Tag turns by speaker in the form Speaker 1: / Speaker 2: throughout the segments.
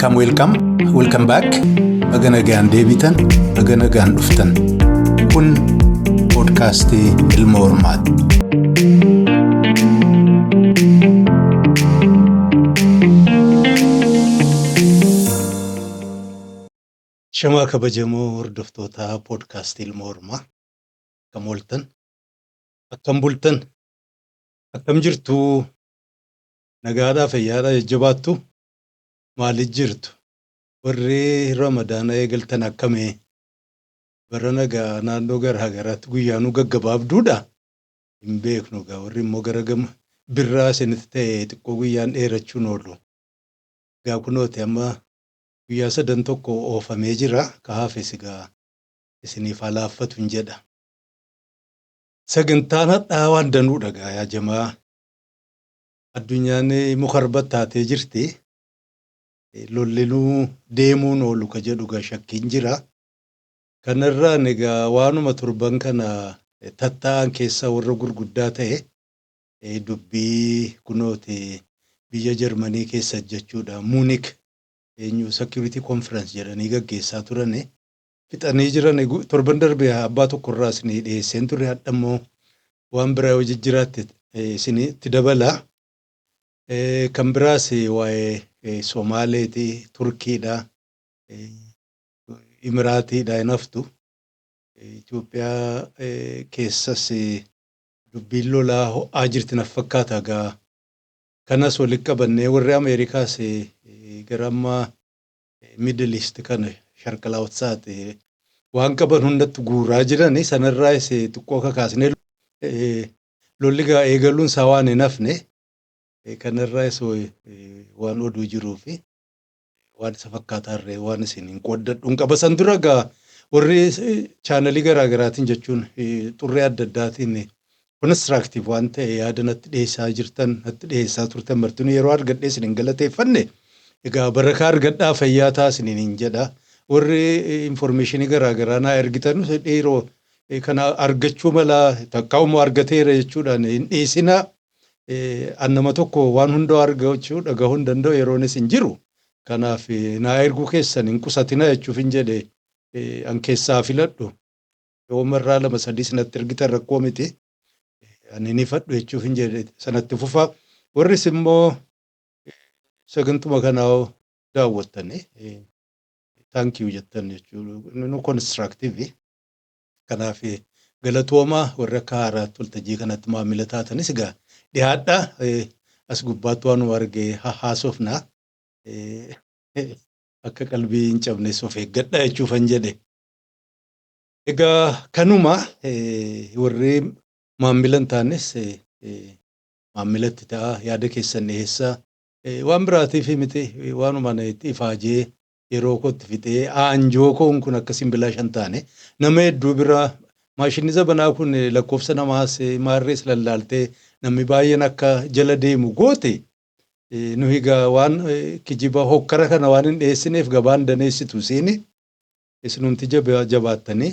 Speaker 1: Welcome back. Baganagaan deebitan, baganagaan dhuftan. Kun podcastii Ilma Hormaati. Shamaa kabajamoo hordoftoota podcastii Ilma Hormaa. Akkam ooltan, akkam bultan, akkam jirtu, nagaadhaa fayyaadhaa jajjabaattu, maaliif jirtu? Warri Ramadaana eegaltan akkamii? Bara nagaa naannoo garaa garaatti guyyaanuu gaggabaabduudha. Hin beeknu gaa warri immoo gara gama birraa isinitti ta'e xiqqoo guyyaan dheerachuun oolu. Gaa kunooti amma guyyaa 3 oofamee jira. Ka hafes gaa isiniif halaaffatu hin jedha. Sagantaan hadhaa waan danuudha gaa yaa jamaa. Addunyaan mukarbat taatee jirti. Lollinuu deemuun oolu ka jedhu gaa shakkiin jira. Kanarraan egaa waanuma torban kana tatta'an keessaa warra gurguddaa ta'e dubbii kunooti biyya Jarmanii keessa jechuudha. Munich Security Conference jedhanii gaggeessaa turani. Fixanii jiran torban darbee abbaa tokkorraa isinii dhiyeesseen ture. Hadha immoo waan biraa hojii jiraatti isinitti dabala. Kan biraas waa'ee Somaaleeti, Turkiidha, Imiraatiidha hin haftu. Itoophiyaa keessas dubbiin lolaa ho'aa jirti na fakkaata gaa. Kanas walitti qabannee warri Ameerikaas gara amma Middle East kana Sharq Awsaat waan qaban hundatti guuraa jirani. Sanarraas xiqqoo kakaasnee lolli gaa eegaluun isaa waan hin hafne. Kanarraas waan oduu jiruufi waan isa fakkaatarree waan isin hin qoddadhuun qaba. San dura gaa warri chaanalii garaa garaatiin jechuun xurree adda addaatiin constructive waan ta'e yaada natti dhiyeessaa jirtan, natti dhiyeessaa turtan martinuu yeroo argadhee isin hin galateeffanne. Egaa barakaa argadhaa fayyaa taasiniin hin jedha. Warri informationii garaa garaa naa ergitan dhiiroo kana argachuu mala takkaa'uma argateera jechuudhaan hin dhiisinaa. Annama tokko waan hunda argachuu dhagahuu hin danda'u yeroonis hin jiru. Kanaaf naa erguu keessan hin qusatina jechuuf hin jedhe an keessaa filadhu. Yoo marraa 2-3 sanatti ergitan rakkoo miti. Ani ni fadhu jechuuf hin jedhe sanatti fufa. Warris immoo sagantuma kanaa daawwattani. Thank you jettan jechuudha. Nu constructive. Kanaaf galatoomaa warra akka haaraatti waltajjii kanatti maamila taatanis gaa dhiyaadha. As gubbaatti waan argee haasofna. Akka qalbii hin cabnes of eeggadha jechuuf hin jedhe. Egaa kanuma warri maamilan taanes maamilatti ta'a yaada keessan dhiyeessaa. Waan biraatiif miti waanumaan itti ifaajee yeroo kootti fixee aanjoo koon kun akkasiin bilaashan taane nama hedduu biraa maashinni zabanaa kun lakkoofsa namaas maarrees lallaaltee namni baay'een akka jala deemu goote. Nu egaa waan kijiba hokkara kana waan hin dhiyeessineef gabaan daneessitu seeni isinumti jabaattanii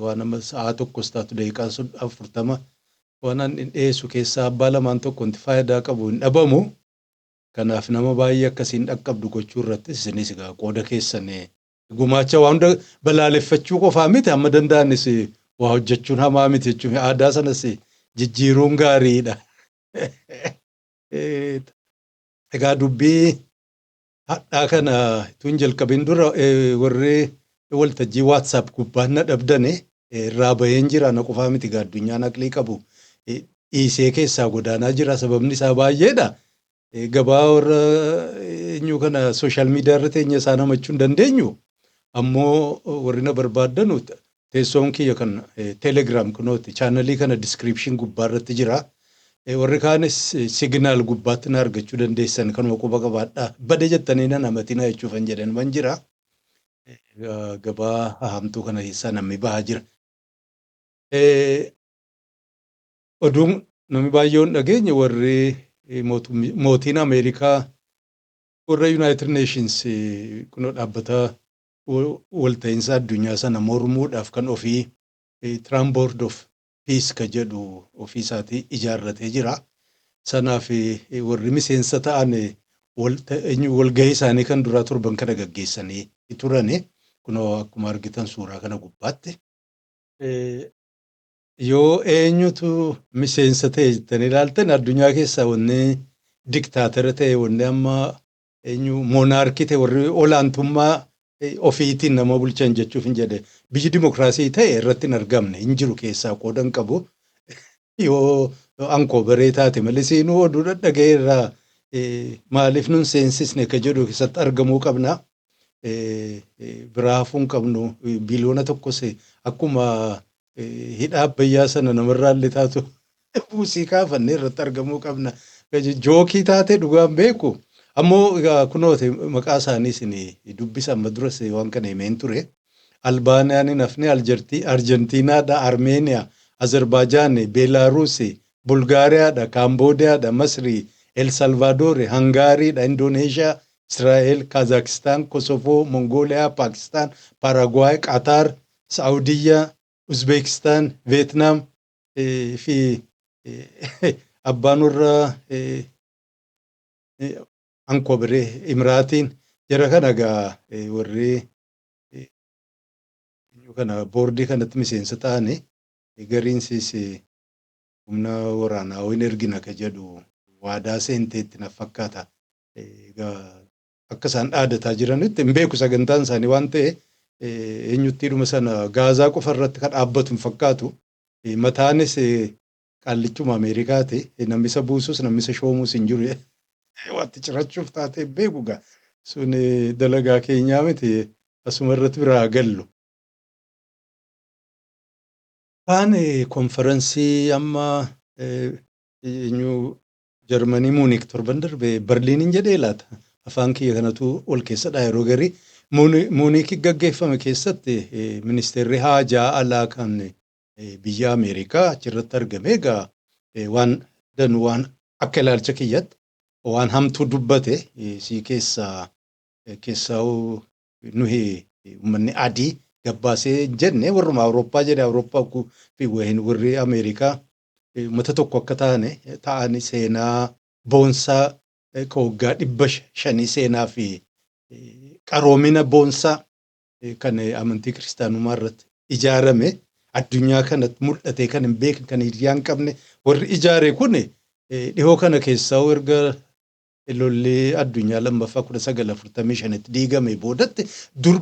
Speaker 1: waan amma sa'a tokkos taatu daqiiqaa 40 waan hin dhiyeessu keessaa abbaa lamaan tokkonti faayidaa qabu hin dhabamu. Kanaaf nama baay'ee akkasiin dhaqqabdu gochuu irratti isinis egaa qooda keessan gumaacha waan hunda balaaleffachuu qofaa miti amma danda'anis waa hojjechuun hamaa miti jechuun aadaa sanas jijjiiruun gaariidha. Egaa dubbii hadhaa kana tun jalqabin dura warri waltajjii WhatsApp gubbaan na dhabdane irraa baheen jira. Na qofaa miti gaa addunyaan aqlii qabu dhiisee keessaa godaanaa jira. Sababni isaa baay'eedha. Gabaa warra eenyu kana social media irra teenya isaan hamachuu hin dandeenyu. Ammoo warri na barbaaddanu teessoon kiyya kan Telegram kunooti chaanalii kana description gubbaa irratti jira. Warri kaanis signal gubbaatti na argachuu dandeessan kanuma quba qabaadhaa. Bade jettanii na namatina jechuuf hin jedhan man jira. Gabaa hahamtuu kana keessaa namni bahaa jira. Oduun namni baay'een dhageenye warri mootiin Ameerikaa warra United Nations kunoo dhaabbata walta'iinsa addunyaa sana mormuudhaaf kan ofii Trump Board of Peace ka jedhu ofii isaatii ijaarratee jira. Sanaaf warri miseensa ta'an walgahii isaanii kan duraa torban kana gaggeessanii turani. Kunoo akkuma argitan suuraa kana gubbaatti. Yoo eenyutu miseensa ta'e jettanii ilaaltan addunyaa keessaa wanni diktaatara ta'e wanni amma moonaarkii ta'e warri olaantummaa ofiitiin nama bulchan jechuuf hin jedhe biyyi dimokiraasii ta'e irratti hin argamne hin jiru keessaa qoodan qabu. Yoo ankoo baree taate malee siinuu oduu dhaga'ee irraa maaliif nun seensisne akka jedhu keessatti argamuu qabna. Biraa hafuu hin qabnu biliyoona tokkos akkuma hidha abbayyaa sana namarraa illee taatu buusii kaafannee irratti argamuu qabna. Jookii taate dhugaan beeku. Ammoo kunoote maqaa isaaniis dubbisa amma duras waan kana himeen ture. Albaaniyaan hin hafne Arjentiinaadha, Armeeniyaa, Azerbaaijaan, Beelaaruus, Bulgaariyaadha, Kaamboodiyaadha, Masrii, El Salvaadoor, Hangaariidha, Indooneeshiyaa, Israa'el, Kaazakistaan, Kosovoo, Mongooliyaa, Paakistaan, Paaragwaay, Qaataar, Saawudiyyaa, Uzbeekistaan, Veetnaam fi abbaan warraa ankoo biree Imiraatiin jara kana egaa warri kana boordii kanatti miseensa ta'anii gariinsis humna waraanaa hin ergina ka jedhu waadaa seenteetti na fakkaata. Akka isaan dhaadataa jiranitti hin beeku sagantaan isaanii waan ta'e eenyutti dhuma sana gaazaa qofa irratti kan dhaabbatu hin fakkaatu. Mataanis qaallichuma Ameerikaati. Namni isa buusus namni isa shoomus hin jiru. Wanti cirachuuf taate beeku gaa sun dalagaa keenyaa miti asuma irratti biraa gallu. Kaan konferansii amma Jarmanii Muunik torban darbe Berliinin jedhee laata. Afaan kiyya kanatu ol keessadha yeroo garii. Muunik gaggeeffame keessatti ministeerri haajaa alaa kan biyya Ameerikaa achirratti argame egaa waan danuu waan akka ilaalcha kiyyatti waan hamtuu dubbate si keessaa nuhi uummanni adii gabbaasee jenne warruma Awurooppaa jedhe Awurooppaa fi warri Ameerikaa uummata tokko akka ta'ani seenaa boonsaa ka waggaa 500 seenaa fi qaroomina boonsaa kan amantii kiristaanummaa irratti ijaarame addunyaa kanatti mul'ate kan hin beekne kan hiriyaan qabne warri ijaare kun dhihoo kana keessaa erga lolli addunyaa lammaffaa 1945tti diigame boodatti dur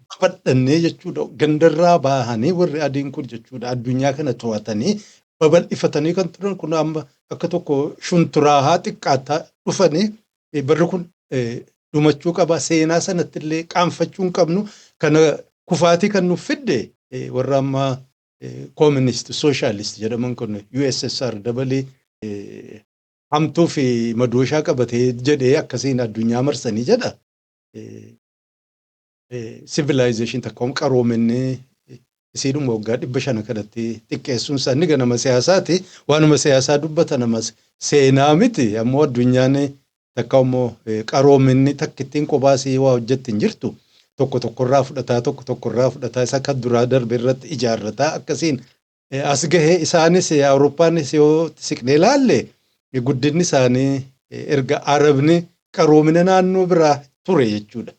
Speaker 1: babal'annee jechuudha. Gandarraa bahanii warri adiin kun jechuudha addunyaa kana to'atanii babal'ifatanii kan turan kun amma akka tokko shunturaahaa xiqqaataa dhufanii barri kun dhumachuu qaba. Seenaa sanatti illee qaanfachuu hin qabnu. Kana kufaatii kan nuuf fidde warra amma koominist sooshaalisti jedhaman kun USSR dabalee hamtuu fi madooshaa qabatee jedhee akkasiin addunyaa marsanii jedha. Civilization takka qaroominni isiidhuma waggaa 500 kanatti xiqqeessuun isaanii ganama siyaasaati. Waanuma siyaasaa dubbata namas seenaa miti. Ammoo addunyaan takka immoo qaroominni takka ittiin qobaasii waa hojjetti hin jirtu. Tokko tokkorraa fudhataa isa kan duraa darbe irratti ijaarrataa akkasiin as gahee isaanis Awurooppaanis yoo siqnee ilaalle guddinni isaanii erga Arabni qaroomina naannoo biraa ture jechuudha.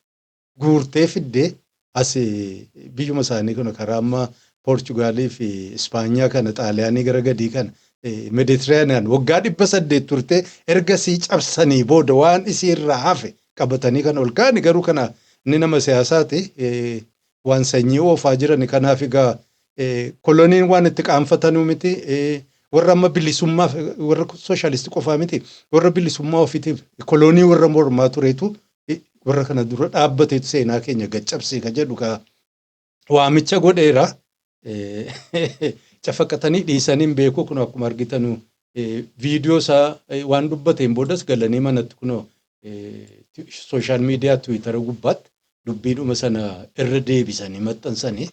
Speaker 1: Guurtee fiddee as biyyuma isaanii kun karaa amma Poorchugaalii fi Ispaanyaa kana Xaaliyaanii gara gadii kana Meditiraaniyaan waggaa 800 turte ergasii cabsanii booda waan isiirraa hafe qabatanii kan ol kaa'ani garuu kana inni nama siyaasaati waan sanyii oofaa jiran kanaaf egaa koloniin waan itti qaanfatanuu miti warra amma bilisummaa warra sooshaalistii qofaa miti warra bilisummaa ofiitiif kolonii warra mormaa tureetu warra kana dura dhaabbateetu seenaa keenya gaccabsee ka jedhu ka waamicha godheera. Cafaqatanii dhiisanii beeku kun akkuma argitanu viidiyoo isaa waan dubbateen boodas galanii manatti kun sooshaal miidiyaa Tiwiitara gubbaatti dubbiidhuma sana irra deebisanii maxxansanii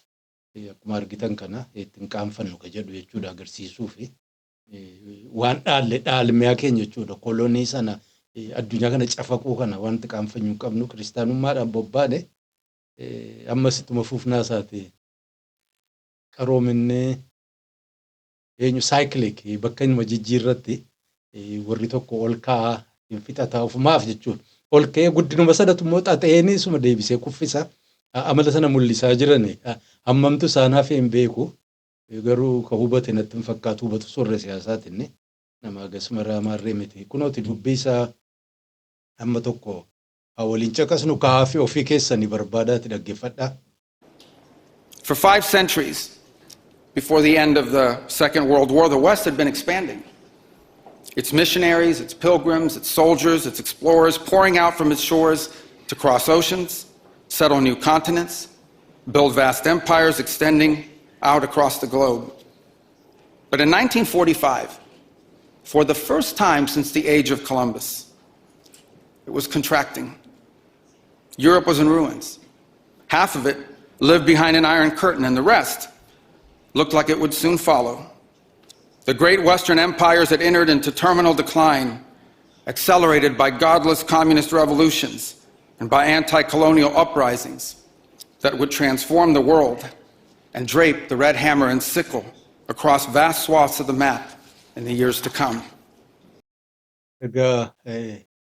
Speaker 1: akkuma argitan kana ittiin qaanfannu ka jedhu jechuudha agarsiisuu fi waan dhaalmiyaa keenya jechuudha kolonii sana addunyaa kana cafaquu kana wanti qaanfanyuu qabnu kiristaanummaadhaan bobbaane ammas ittuma fuufnaa isaati qaroominni eenyu saayikilik bakka inni jijjiirratti warri tokko ol ka'aa hin fixataa ofumaaf jechuudha. Ol ka'ee guddinuma sanatu immoo xaxa'eenii suma deebisee kuffisa. Amala sana mul'isaa jirani. Hammamtu isaanaaf hin beeku. Garuu ka hubate natti hin fakkaatu hubatu sorra siyaasaatiin nama agasuma raamaarree miti. Kunooti dubbii isaa amma tokko waliin caqasnu kaafii ofii keessanii barbaadaati dhaggeeffadhaa.
Speaker 2: For 5 centuries before the end of the Second World War, the West had been expanding. Its missionaries, its pilgrims, its soldiers, its explorers pouring out from its shores to cross oceans, settle new continents, build vast empires extending out across the globe. But in 1945, for the first time since the age of Columbus, it was contracting. Europe was in ruins. Half of it lived behind an iron curtain, and the rest looked like it would soon follow. The great Western empires had entered into terminal decline, accelerated by godless communist revolutions and by anti-colonial uprisings that would transform the world and drape the red hammer and sickle across vast swaths of the map in the years to come.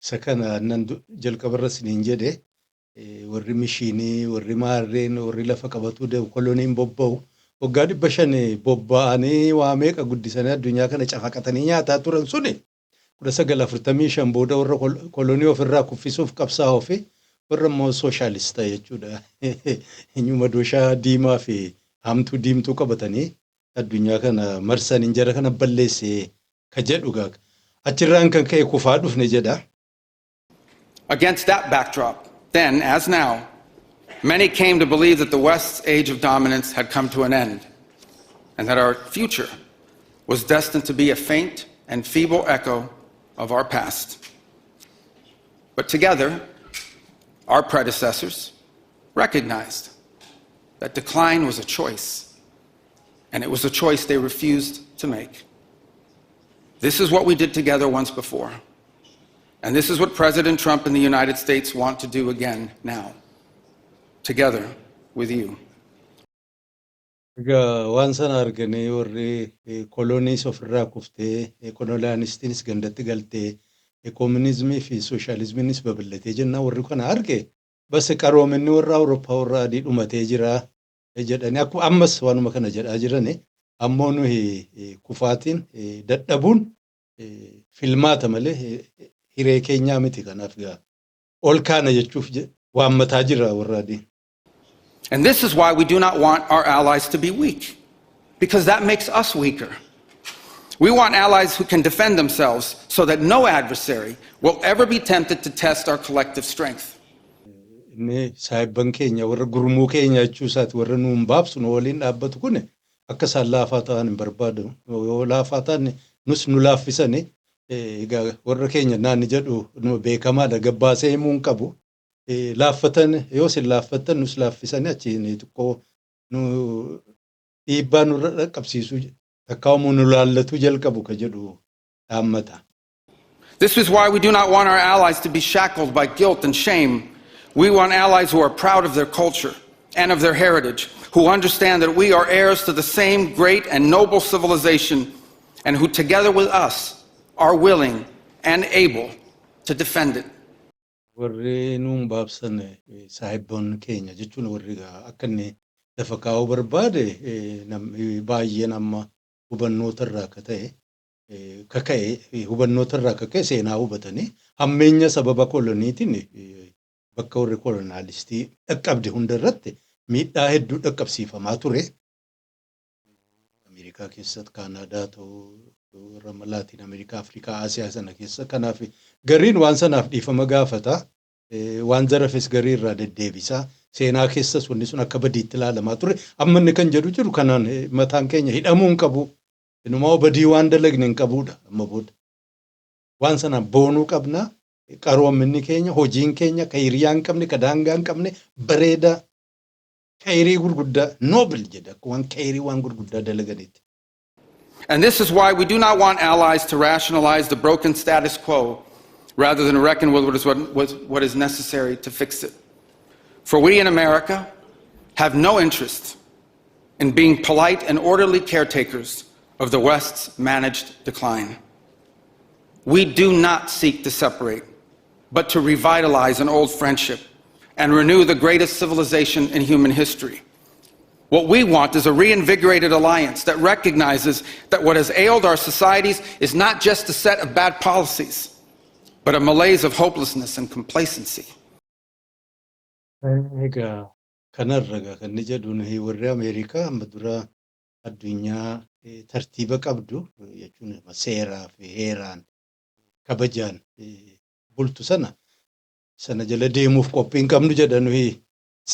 Speaker 1: Sakana nandu jalqabarra siniin jedhe warri mishiinii warri maarreen warri lafa qabatu de koloniin bobba'u waggaa 500 bobba'anii waa meeqa guddisanii addunyaa kana cafaqatanii nyaataa turan suni 1945 booda warra kolonii ofirraa kuffisuuf qabsaa'oo fi warra immoo sooshaalistaa jechuudha. Eenyuma dooshaa diimaa fi hamtuu diimtuu qabatanii addunyaa kana marsanii jara kana balleessee ka jedhu gaag achirraan kan ka'e kufaa dhufne jedha.
Speaker 2: Against that backdrop, then as now, many came to believe that the West's age of dominance had come to an end, and that our future was destined to be a faint and feeble echo of our past. But together, our predecessors recognized that decline was a choice, and it was a choice they refused to make. This is what we did together once before. And this is what President Trump and the United States want to do again now, together with you.
Speaker 1: Waan sana arganii warri koloniis ofirraa kuftee koloniyaalistiinis gandatti galtee koominizimii fi sooshaalizimiinis babal'atee jennaan warri kana arge bas qaroominni warra Awurooppaa warra adii dhumatee jira jedhanii akkuma ammas waanuma kana jedhaa jirani ammoo nuyi kufaatiin dadhabuun filmaata malee hiree keenyaa miti kanaaf gaa ol kaana jechuuf waammataa jira warra adii.
Speaker 2: And this is why we do not want our allies to be weak, because that makes us weaker. We want allies who can defend themselves so that no adversary will ever be tempted to test our collective strength.
Speaker 1: Inni saayibban keenya warra gurmuu keenya jechuusaati warra nuun baabsu nu waliin dhaabbatu kun akka isaan laafaa ta'an hin barbaadu. Yoo laafaa ta'an nus nu laaffisani egaa warra keenya naanni jedhu nu beekamaadha gabbaasee himuu hin qabu. Laaffatan yoo sin laaffatan nus laaffisanii achiin xiqqoo nu dhiibbaa nurra qabsiisuu akkaamu nu laallatu jalqabu ka jedhu dhaammata.
Speaker 2: This is why we do not want our allies to be shackled by guilt and shame. We want allies who are proud of their culture and of their heritage, who understand that we are heirs to the same great and noble civilization, and who together with us are willing and able to defend it.
Speaker 1: Warri nuun baabsan saayibban keenya jechuun warri akka inni lafa kaa'uu barbaade baay'een amma hubannootarraa akka ta'e kaka'e hubannootarraa akka ka'e seenaa hubatanii hammeenya sababa koloniitiin bakka warri koloniyaalistii dhaqqabde hundarratti miidhaa hedduu dhaqqabsiifamaa ture. Ameerikaa keessatti Kaanaadaa ta'uu warra Laatiin Ameerikaa, Afrikaa, Asiyaa sana keessa kanaaf gariin waan sanaaf dhiifama gaafata. Waan zarafes garii irraa deddeebisaa seenaa keessas wanni sun akka badiitti ilaalamaa ture. Amma inni kan jedhu jiru kanaan mataan keenya hidhamuu hin qabu. Inumaa badii waan dalagne hin qabudha amma booda. Waan sanaan boonuu qabna. Qaroominni keenya, hojiin keenya, ka hiriyaa hin qabne, ka daangaa hin qabne bareedaa kaayirii gurguddaa noobil jedha waan kaayirii waan gurguddaa dalaganitti.
Speaker 2: And this is why we do not want allies to rationalize the broken status quo rather than reckon with what is necessary to fix it. For we in America have no interest in being polite and orderly caretakers of the West's managed decline. We do not seek to separate, but to revitalize an old friendship and renew the greatest civilization in human history. What we want is a reinvigorated alliance that recognizes that what has ailed our societies is not just a set of bad policies, but a malaise of hopelessness and complacency.
Speaker 1: Egaa kanarra kan inni jedhuun warri Ameerikaa amma dura addunyaa tartiiba qabdu jechuun seeraa fi heeraan kabajaan bultu sana jala deemuuf qophii hin qabnu jedhan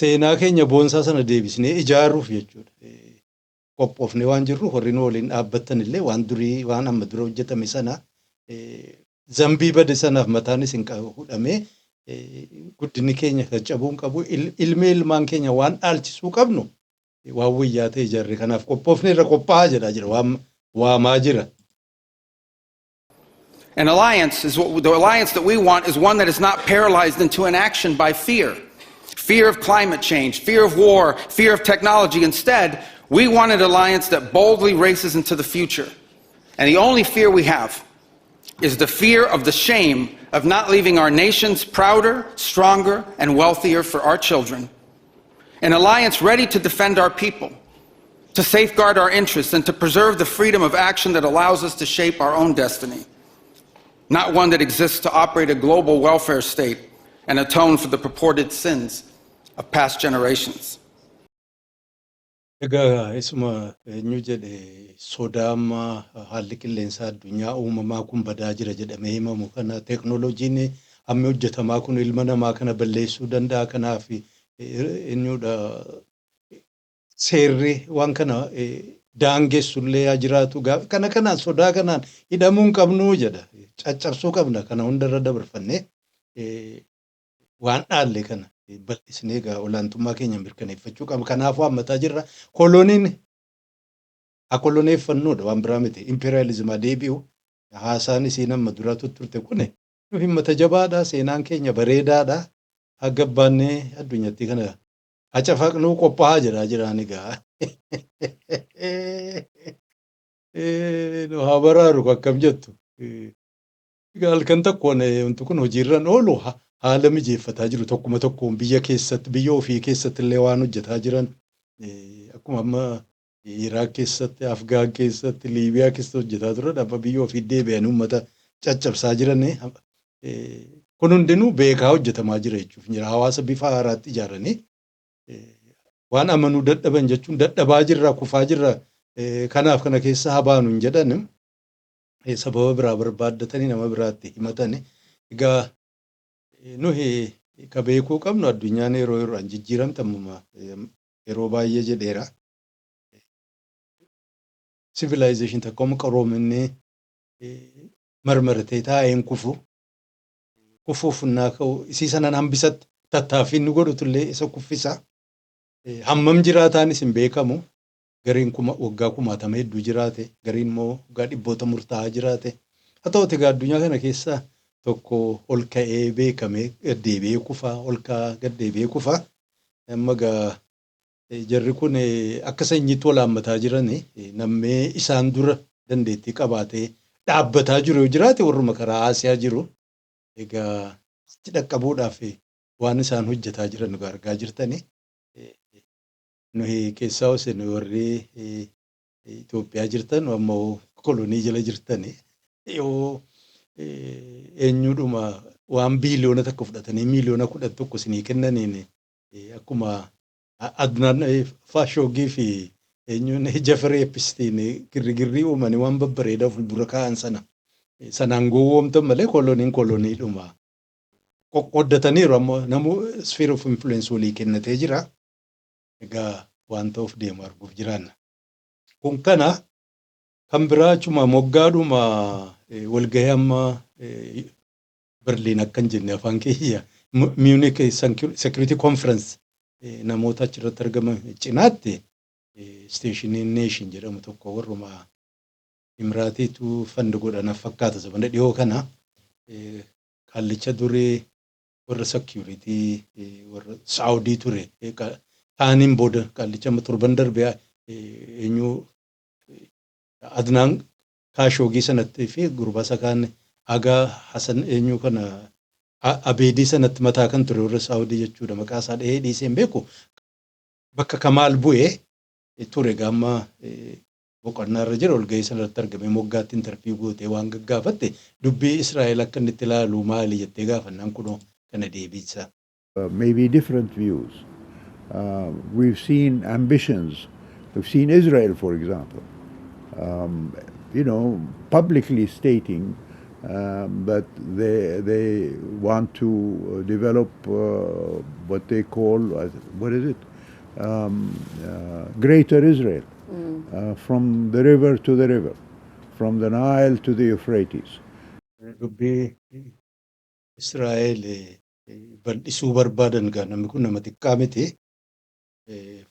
Speaker 1: seenaa keenya boonsaa sana deebisnee ijaaruuf jechuudha. Qophoofnee waan jirruuf warri nu waliin dhaabbattan illee waan durii waan amma dura hojjetame sana zambii bade sanaaf mataanis hin hudhamee guddinni keenya caccabuu hin qabu ilmee ilmaan keenya waan dhaalchisuu qabnu waan wayyaa ta'e ijaarre kanaaf qophoofnee irra qophaa'aa jedhaa jira waamaa jira.
Speaker 2: An alliance is the alliance that we want is one that is not paralyzed into inaction by fear. Fear of climate change, fear of war, fear of technology. Instead, we want an alliance that boldly races into the future. And the only fear we have is the fear of the shame of not leaving our nations prouder, stronger, and wealthier for our children. An alliance ready to defend our people, to safeguard our interests, and to preserve the freedom of action that allows us to shape our own destiny. Not one that exists to operate a global welfare state and atone for the purported sins of past generations.
Speaker 1: Egaa isuma eenyu jedhe sodaama haalli qilleensa addunyaa uumamaa kun badaa jira jedhamee himamu kana teeknooloojiin amma hojjetamaa kun ilma namaa kana balleessuu danda'a kanaaf eenyudha seerri waan kana daangessullee yaa jiraatu kana kanaan sodaa kanaan hidhamuu hin qabnu jedha caccabsuu qabna kana hundarra dabarfannee waan dhaalle kana bal'isnee egaa olaantummaa keenya mirkaneeffachuu qabna kanaafuu hammataa jirra koloniin akoloneeffannoodha waan biraa miti imperializima deebi'u haasaan isiin amma duraa turte kun nu himmata jabaadha seenaan keenya bareedaadha hagabbaannee addunyatti kana hacafaqnuu qophaa'aa jiraan egaa haa baraaru akkam jettu egaa halkan tokkoon wanti kun hojiirran oolu haala mijeeffataa jiru tokkuma tokkoon biyya keessatti biyya ofii keessatti illee waan hojjetaa jiran akkuma amma Iraaq keessatti Afgaan keessatti Liibiyaa keessatti hojjetaa turan amma biyya ofii deebi'anii uummata caccabsaa jiran kun hundinuu beekaa hojjetamaa jira jechuuf jira hawaasa bifa haaraatti ijaaranii waan amanuu dadhaban jechuun dadhabaa jirra kufaa jirra kanaaf kana keessa habaanu hin jedhan sababa biraa barbaaddatanii nama biraatti himatanii egaa nuhi ka beekuu qabnu addunyaan yeroo yeroodhaan jijjiiramtamuma yeroo baay'ee jedheera civilization takkooma qaroominni marmaratee taa'een kufuuf naa ka'u isii sanaan hambisatti tattaaffiin nu godhutullee isa kuffisa hammam jiraataanis hin beekamu gariin waggaa 1000 hedduu jiraate gariin immoo waggaa dhibboota murtaa'aa jiraate haa ta'uti egaa addunyaa kana keessaa tokko ol ka'ee beekamee gaddeebi'ee kufaa ol ka'aa gaddeebi'ee kufaa amma egaa jarri kun akka sanyiitti wal haammataa jiran nammee isaan dura dandeettii qabaatee dhaabbataa jiru yoo jiraate warruma karaa Aasiyaa jiru egaa itti dhaqqabuudhaaf waan isaan hojjetaa jiran argaa jirtanii nuyi keessaa hosen warri Itoophiyaa jirtan ammoo kolonii jala jirtanii yoo eenyudhuma waan biiliyoona tokko fudhatanii miiliyoona 11 isinii kennaniin akkuma Adnaan Faashoogii fi eenyuun Jafaree Epistiin girrigirrii uumanii waan babbareedaa fuuldura kaa'an sanaan gowwoomtan malee koloniidhuma qoqqooddataniiru ammoo namuu sphere of influence walii kennatee jira. Egaa waan ta'uuf deemu arguuf jiraanna. Kun kana kan biraa achuma moggaadhuma walgahii amma Berliin akkan jenne afaan kiyya Munich Security Conference namoota achirratti argaman cinaatti Station Nation jedhamu tokko warruma Imiraatiitu fandi godhanaaf fakkaata sabana dhiyoo kana kallicha duree warra security warra Saudi ture taaniin booda kallicha turban darbee eenyu Adnaan Kaashoogii sanatti fi gurbasa kaan Agaa Hasan eenyu kana abeedii sanatti mataa kan ture warra Saawudii jechuudha. Maqaa isaa dhahee dhiisee hin beeku. Bakka Kamaal bu'ee ture gaamma boqonnaa irra jira ol ga'ii sanarratti argame moggaatti interviyuu gootee waan gaggaafatte dubbii Israa'el akka inni itti ilaalu maali jettee gaafannaan kunoo kana deebisaa.
Speaker 3: Maybe different views. We've seen ambitions. We've seen Israel, for example, publicly stating that they want to develop what they call, what is it? Greater Israel, from the river to the river, from the Nile to the Euphrates.
Speaker 1: Dubbii Israa'el bal'isuu barbaadan gaa namni kun nama xiqqaa miti.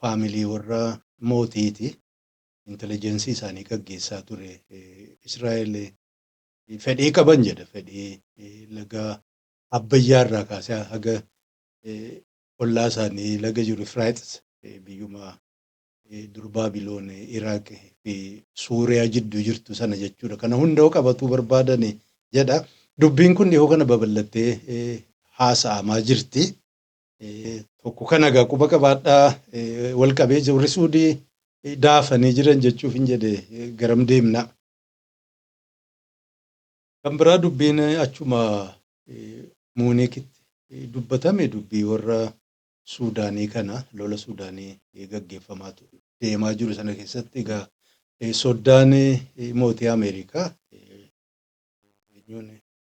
Speaker 1: Faamilii warra mootiiti. Intelijeensii isaanii gaggeessaa ture. Israa'el fedhii qaban jedha. Fedhii laga Abbayyaa irraa kaasee haga ollaa isaanii laga jiru Efraaxiis biyyuma dur Baabiloon, Iraaq fi Suuriyaa jidduu jirtu sana jechuudha. Kana hunda qabatuu barbaadan jedha. Dubbiin kun dhihoo kana babal'attee haasa'amaa jirti. Tokko kana egaa quba qabaadhaa wal qabee warri Suudii daafanii jiran jechuuf hin jedhe garam deemna. Kan biraa dubbiin achuma Muunikitti dubbatame dubbii warra Suudaanii kana lola Suudaanii gaggeeffamaa deemaa jiru sana keessatti egaa soddaan mootii Ameerikaa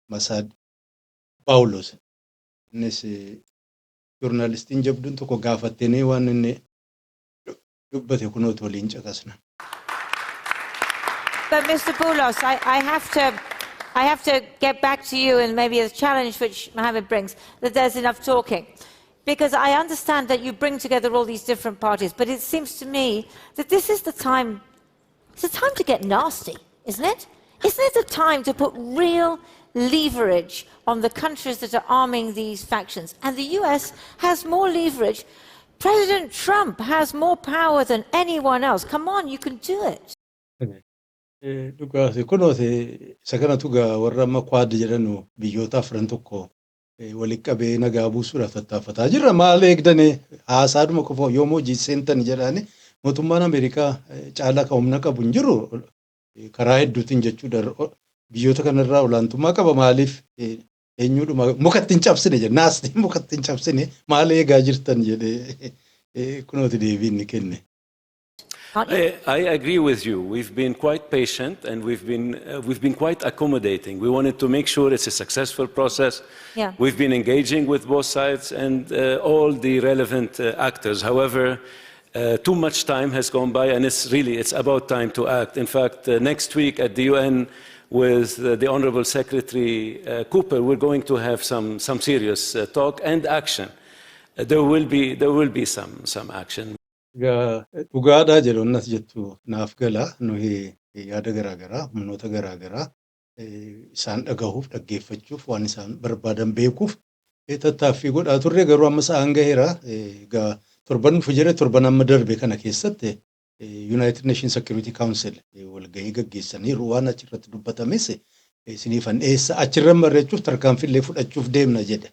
Speaker 1: Masaad Paawulos innis joornaalistiin jabduun tokko gaafattee waan inni dubbate kunooti waliin caqasna.
Speaker 4: But Mr. Boulos, I have to get back to you and maybe a challenge which Mohammed brings, that there's enough talking. Because I understand that you bring together all these different parties, but it seems to me that this is the time, it's the time to get nasty, isn't it? Isn't it the time to put real leverage on the countries that are arming these factions? And the US has more leverage. President Trump has more power than anyone else. Come on, you can do it.
Speaker 1: Dhugaati kunooti isa kanatu gaa warra amma kwaad jedhanu biyyoota afran tokko walitti qabee nagaa buusuudhaaf tattaaffataa jirra. Maal eegdanii haasaadhuma qofa yoommoo G7 jedhani mootummaan Ameerikaa caalaa kan humna qabu hin jiru karaa hedduutiin jechuudha. Biyyoota kanarraa olaantummaa qaba maaliif eenyuudhuma mukatti hin cabsine jedhe naasti mukatti hin cabsine maal eegaa jirtan jedhe kunooti deebii inni kenne.
Speaker 5: I agree with you. We've been quite patient and we've been quite accommodating. We wanted to make sure it's a successful process.
Speaker 4: Yeah.
Speaker 5: We've been engaging with both sides and all the relevant actors. However, too much time has gone by and it's about time to act. In fact, next week at the UN with the Honorable Secretary Cooper, we're going to have some serious talk and action. There will be some action.
Speaker 1: Dhugaadhaa jedhu as jettu naaf gala nuyi yaada garaagaraa humnoota garaagaraa isaan dhagahuuf dhaggeeffachuuf waan isaan barbaadan beekuuf tattaaffii godhaa turre garuu amma sa'aan gaheera. Egaa torban fujire torban amma darbe kana keessatti United Nations Security Council walgahii gaggeessaniiru waan achirratti dubbatames isiniifan dhiyeessa achirra marreechuuf tarkaanfillee fudhachuuf deemna jedhe.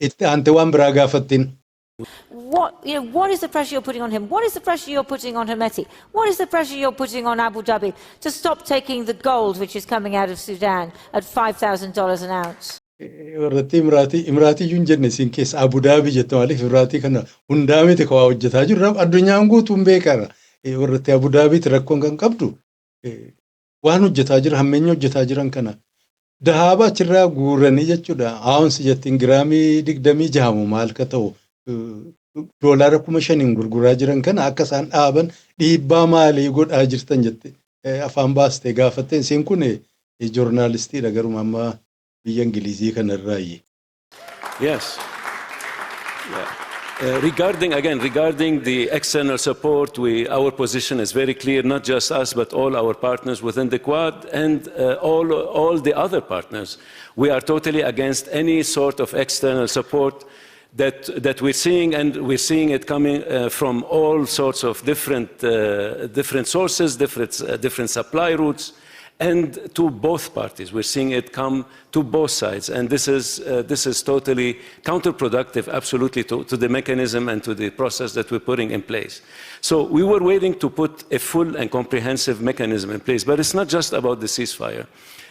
Speaker 1: Itti aante waan biraa gaafattiin.
Speaker 4: What is the pressure you're putting on him? What is the pressure you're putting on Hemeti? What is the pressure you're putting on Abu Dhabi to stop taking the gold which is coming out of Sudan at $5,000 an ounce?
Speaker 1: Warratti Imraatii yuun jenne siin keessa Abu Dhabi jettu maaliif Imraatii kana hundaa miti kawaa hojjetaa jirra addunyaan guutuun beekara. Warratti Abu Dhabiitti rakkoon kan qabdu waan hojjetaa jira hammeenya hojjetaa jiran kana dahaaba achirraa guuranii jechuudha. Aawunsi jettiin giraamii 26 maal ka ta'u doolaara 5,000 gurguraa jiran kana akka isaan dhaaban dhiibbaa maalii godhaa jirtan jette afaan baastee gaafatteen siin kun joornaalistiidha garuma amma biyya Ingilizii kanarraayi.
Speaker 5: Yes. Regarding the external support, our position is very clear, not just us, but all our partners within the Quad and all the other partners. We are totally against any sort of external support that we're seeing, and we're seeing it coming from all sorts of different sources, different supply routes, and to both parties. We're seeing it come to both sides, and this is totally counterproductive, absolutely, to the mechanism and to the process that we're putting in place. So we were waiting to put a full and comprehensive mechanism in place, but it's not just about the ceasefire.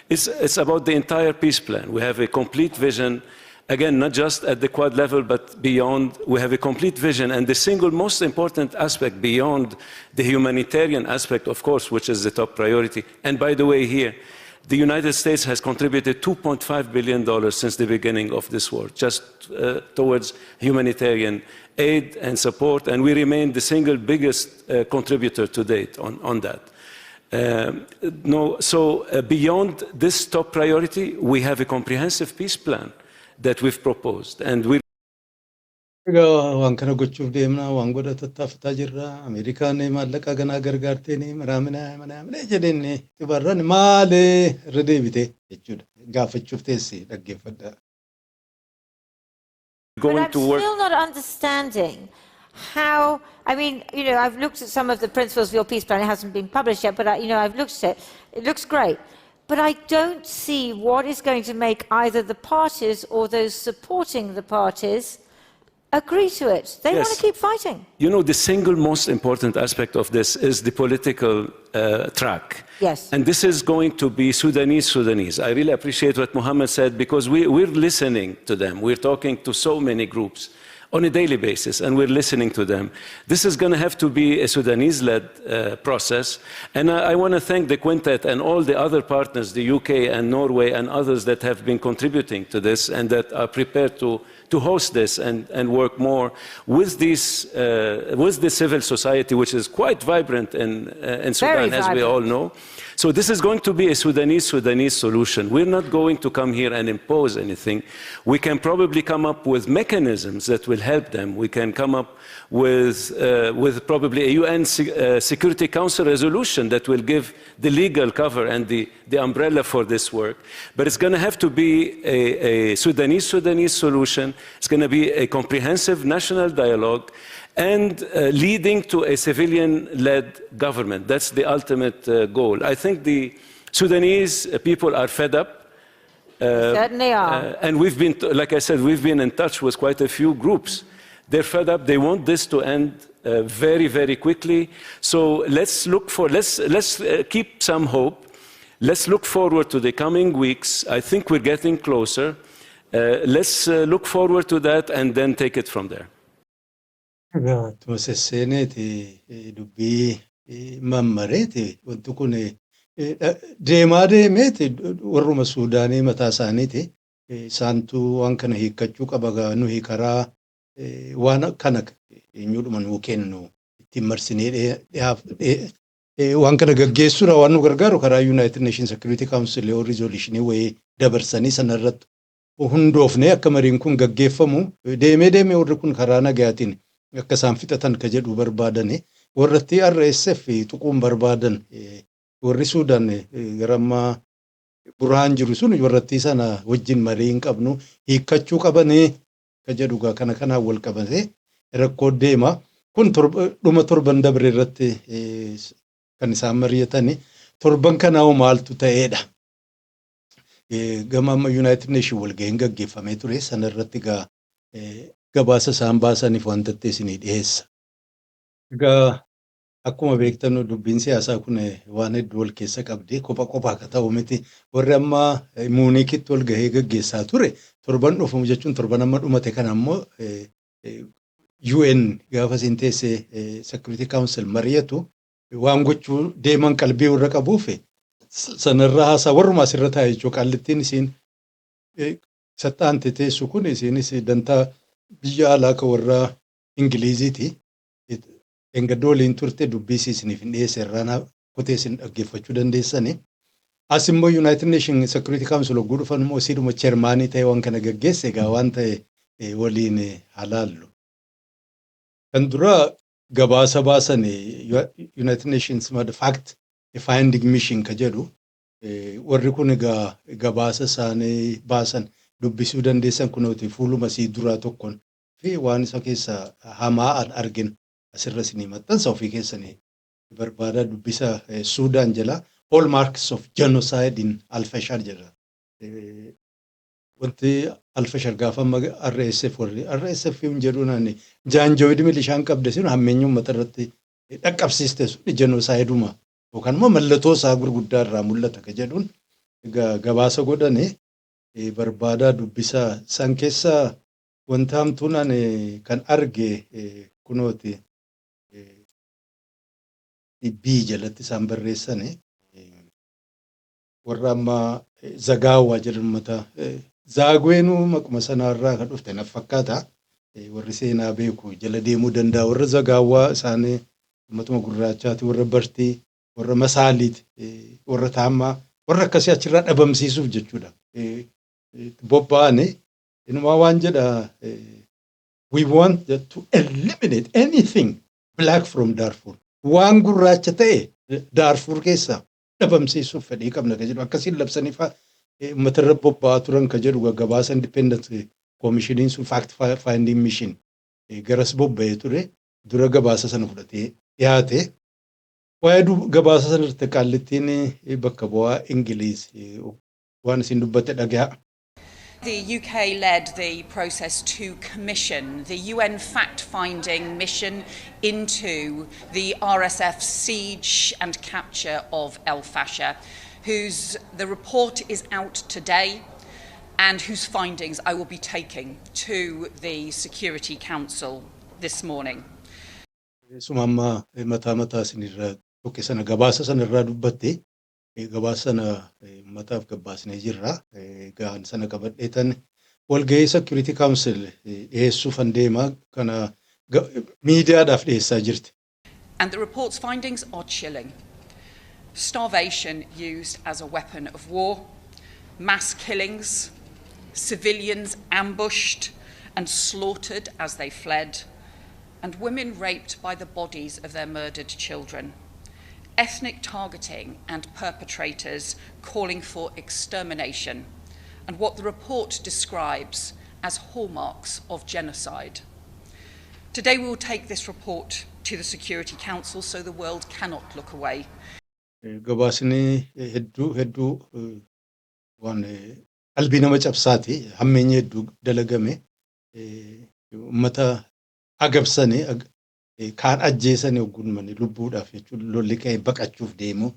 Speaker 5: It's about the entire peace plan. We have a complete vision. Again, not just at the Quad level, but beyond. We have a complete vision, and the single most important aspect beyond the humanitarian aspect, of course, which is the top priority. And by the way, here, the United States has contributed $2.5 billion since the beginning of this war, just towards humanitarian aid and support, and we remain the single biggest contributor to date on that. Beyond this top priority, we have a comprehensive peace plan that we've proposed, and we.
Speaker 1: waan kana gochuuf deemna waan godhatattaafataa jirra Ameerikaan maallaqa ganaa gargaarteen maraamina jedheen ibarran maale irra deebite jechuudha gaafachuuf teesse dhaggeeffadha.
Speaker 4: But I'm still not understanding how, I mean, I've looked at some of the principles of your peace plan. It hasn't been published yet, but I've looked at it. It looks great. But I don't see what is going to make either the parties or those supporting the parties agree to it. They want to keep fighting.
Speaker 5: The single most important aspect of this is the political track.
Speaker 4: Yes.
Speaker 5: And this is going to be Sudanese. I really appreciate what Mohammed said, because we're listening to them. We're talking to so many groups on a daily basis, and we're listening to them. This is going to have to be a Sudanese-led process, and I want to thank the Quintet and all the other partners, the UK and Norway and others that have been contributing to this and that are prepared to host this and work more with the civil society, which is quite vibrant in Sudan, as we all know. So this is going to be a Sudanese solution. We're not going to come here and impose anything. We can probably come up with mechanisms that will help them. We can come up with probably a UN Security Council resolution that will give the legal cover and the umbrella for this work. But it's going to have to be a Sudanese solution. It's going to be a comprehensive national dialogue and leading to a civilian-led government. That's the ultimate goal. I think the Sudanese people are fed up.
Speaker 4: Certainly are.
Speaker 5: And we've been, like I said, we've been in touch with quite a few groups. They're fed up. They want this to end very, very quickly. So let's keep some hope. Let's look forward to the coming weeks. I think we're getting closer. Let's look forward to that and then take it from there.
Speaker 1: Tuma sesseeneeti dubbii mammareeti wanti kun deemaa deemeeti warruma Suudaanii mataa isaaniiti isaantu waan kana hiikkachuu qaba nuyi karaa waan kana eenyuudhuma nuu kennu ittiin marsinee waan kana gaggeessuudha waan nu gargaaru karaa United Nations Security Council or resolution wayii dabarsanii sanarratti hundoofnee akka mariin kun gaggeeffamu deemee warri kun karaa nagaatiin akka isaan fixatan ka jedhu barbaadani warratti RSF tuquun barbaadan warri Suudaan garammaa burhaan jiru sun warratti sana wajjin mariin qabnu hiikkachuu qabanii ka jedhu kana wal qabate rakkoo deema kun dhuma torban dabre irratti kan isaan mari'atani torban kanaa maaltu ta'eedha gama United Nations walga'iin gaggeeffamee ture sanarratti gabaasa isaan baasaniif wanta isinii dhiyeessa. Egaa akkuma beektan dubbiin siyaasaa kun waan hedduu wal keessa qabdi kophaa akka ta'u miti warri amma Muunikitti wal gahee gaggeessaa ture torban dhufumu jechuun torban amma dhumate kana ammoo UN gaafa siin teessee Security Council mari'atu waan gochuu deeman qalbii warra qabuufi sanarraa haasaa warruma asirra taa'e jechuudha qallittiin isiin sattaante teessu kun isiinis dantaa biyya alaa ka warra Ingiliziiti. Engadoo waliin turte dubbii isiniif hin dhiyeesse irraa kutee isin dhaggeeffachuu dandeessani. As immoo United Nations Security Council hogguu dhufan immoo isiidhuma chairmaanii ta'e waan kana gaggeesse egaa waan ta'e waliin halaallu. Kan dura gabaasa baasan United Nations fact finding mission ka jedhu warri kun egaa gabaasa isaanii baasan dubbisuu dandeessan kunooti fuuluma sii duraa tokkoon fi waan isa keessa hamaa arginu asirra isinii maxxansa ofii keessanii barbaada dubbisa Suudaan jala hallmarks of genocide in Al-Fashar jedha. Wanti Al-Fashar gaafa RSF warri RSF hin jedhuun jaanjooyid milishaan qabde sun hammeenyuun mata irratti dhaqqabsiiste sun genocideuma yookaan immoo mallattoo isaa gurguddaa irraa mul'ata ka jedhuun gabaasa godhane barbaadaa dubbisaa san keessaa wanta hamtuun kan arge kunooti dhibbii jalatti isaan barreessane warra amma zagaawaa jedhan mata zaagweenuu maquma sanaarraa kan dhufte naaf fakkaata warri seenaa beeku jala deemuu danda'a warra zagaawaa isaanii ummatuma gurraachaati warra bartii warra masaaliiti warra taammaa warra akkasii achirraa dhabamsiisuuf jechuudha bobba'ane inumaa waan jedha we want to eliminate anything black from Darfur waan gurraacha ta'e Darfur keessaa dhabamsiisuuf fedhii qabna ka jedhu akkasiin labsaniif uummata irra bobba'aa turan ka jedhu gabaasa independent commissioning sun fact finding mission garas bobba'ee ture dura gabaasa sana fudhatee dhiyaate waa'ee gabaasa sana irratti qaallittiin bakka bu'aa Ingiliiz waan isin dubbatte dhaga'a.
Speaker 6: The UK led the process to commission the UN fact-finding mission into the RSF siege and capture of Al-Fashar, the report is out today and whose findings I will be taking to the Security Council this morning.
Speaker 1: Sumamma mata sinirra oke sana gabaasa sana irraa dubbatte gabaasa sana mataaf gabbaasnee jirra gaan sana qabadheetan walgahii Security Council dhiyeessuuf deema kana miidiyaadhaaf dhiyeessaa jirti.
Speaker 6: And the report's findings are chilling. Starvation used as a weapon of war, mass killings, civilians ambushed and slaughtered as they fled, and women raped by the bodies of their murdered children. Ethnic targeting and perpetrators calling for extermination, and what the report describes as hallmarks of genocide. Today we will take this report to the Security Council so the world cannot look away.
Speaker 1: Gabaasni hedduu waan qalbii nama cabsaati hammeenyi hedduu dalagame uummata agabsanii kaan ajjeesanii ogummaanii lubbuudhaaf jechuun lolli ka'ee baqachuuf deemu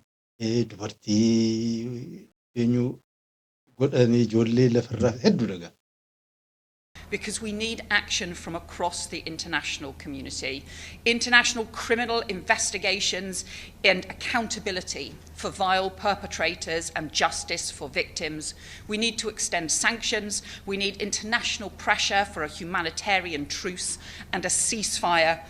Speaker 1: dubartii eenyu godhanii ijoollee lafarraa hedduu daga.
Speaker 6: Because we need action from across the international community. International criminal investigations and accountability for vile perpetrators and justice for victims. We need to extend sanctions. We need international pressure for a humanitarian truce and a ceasefire.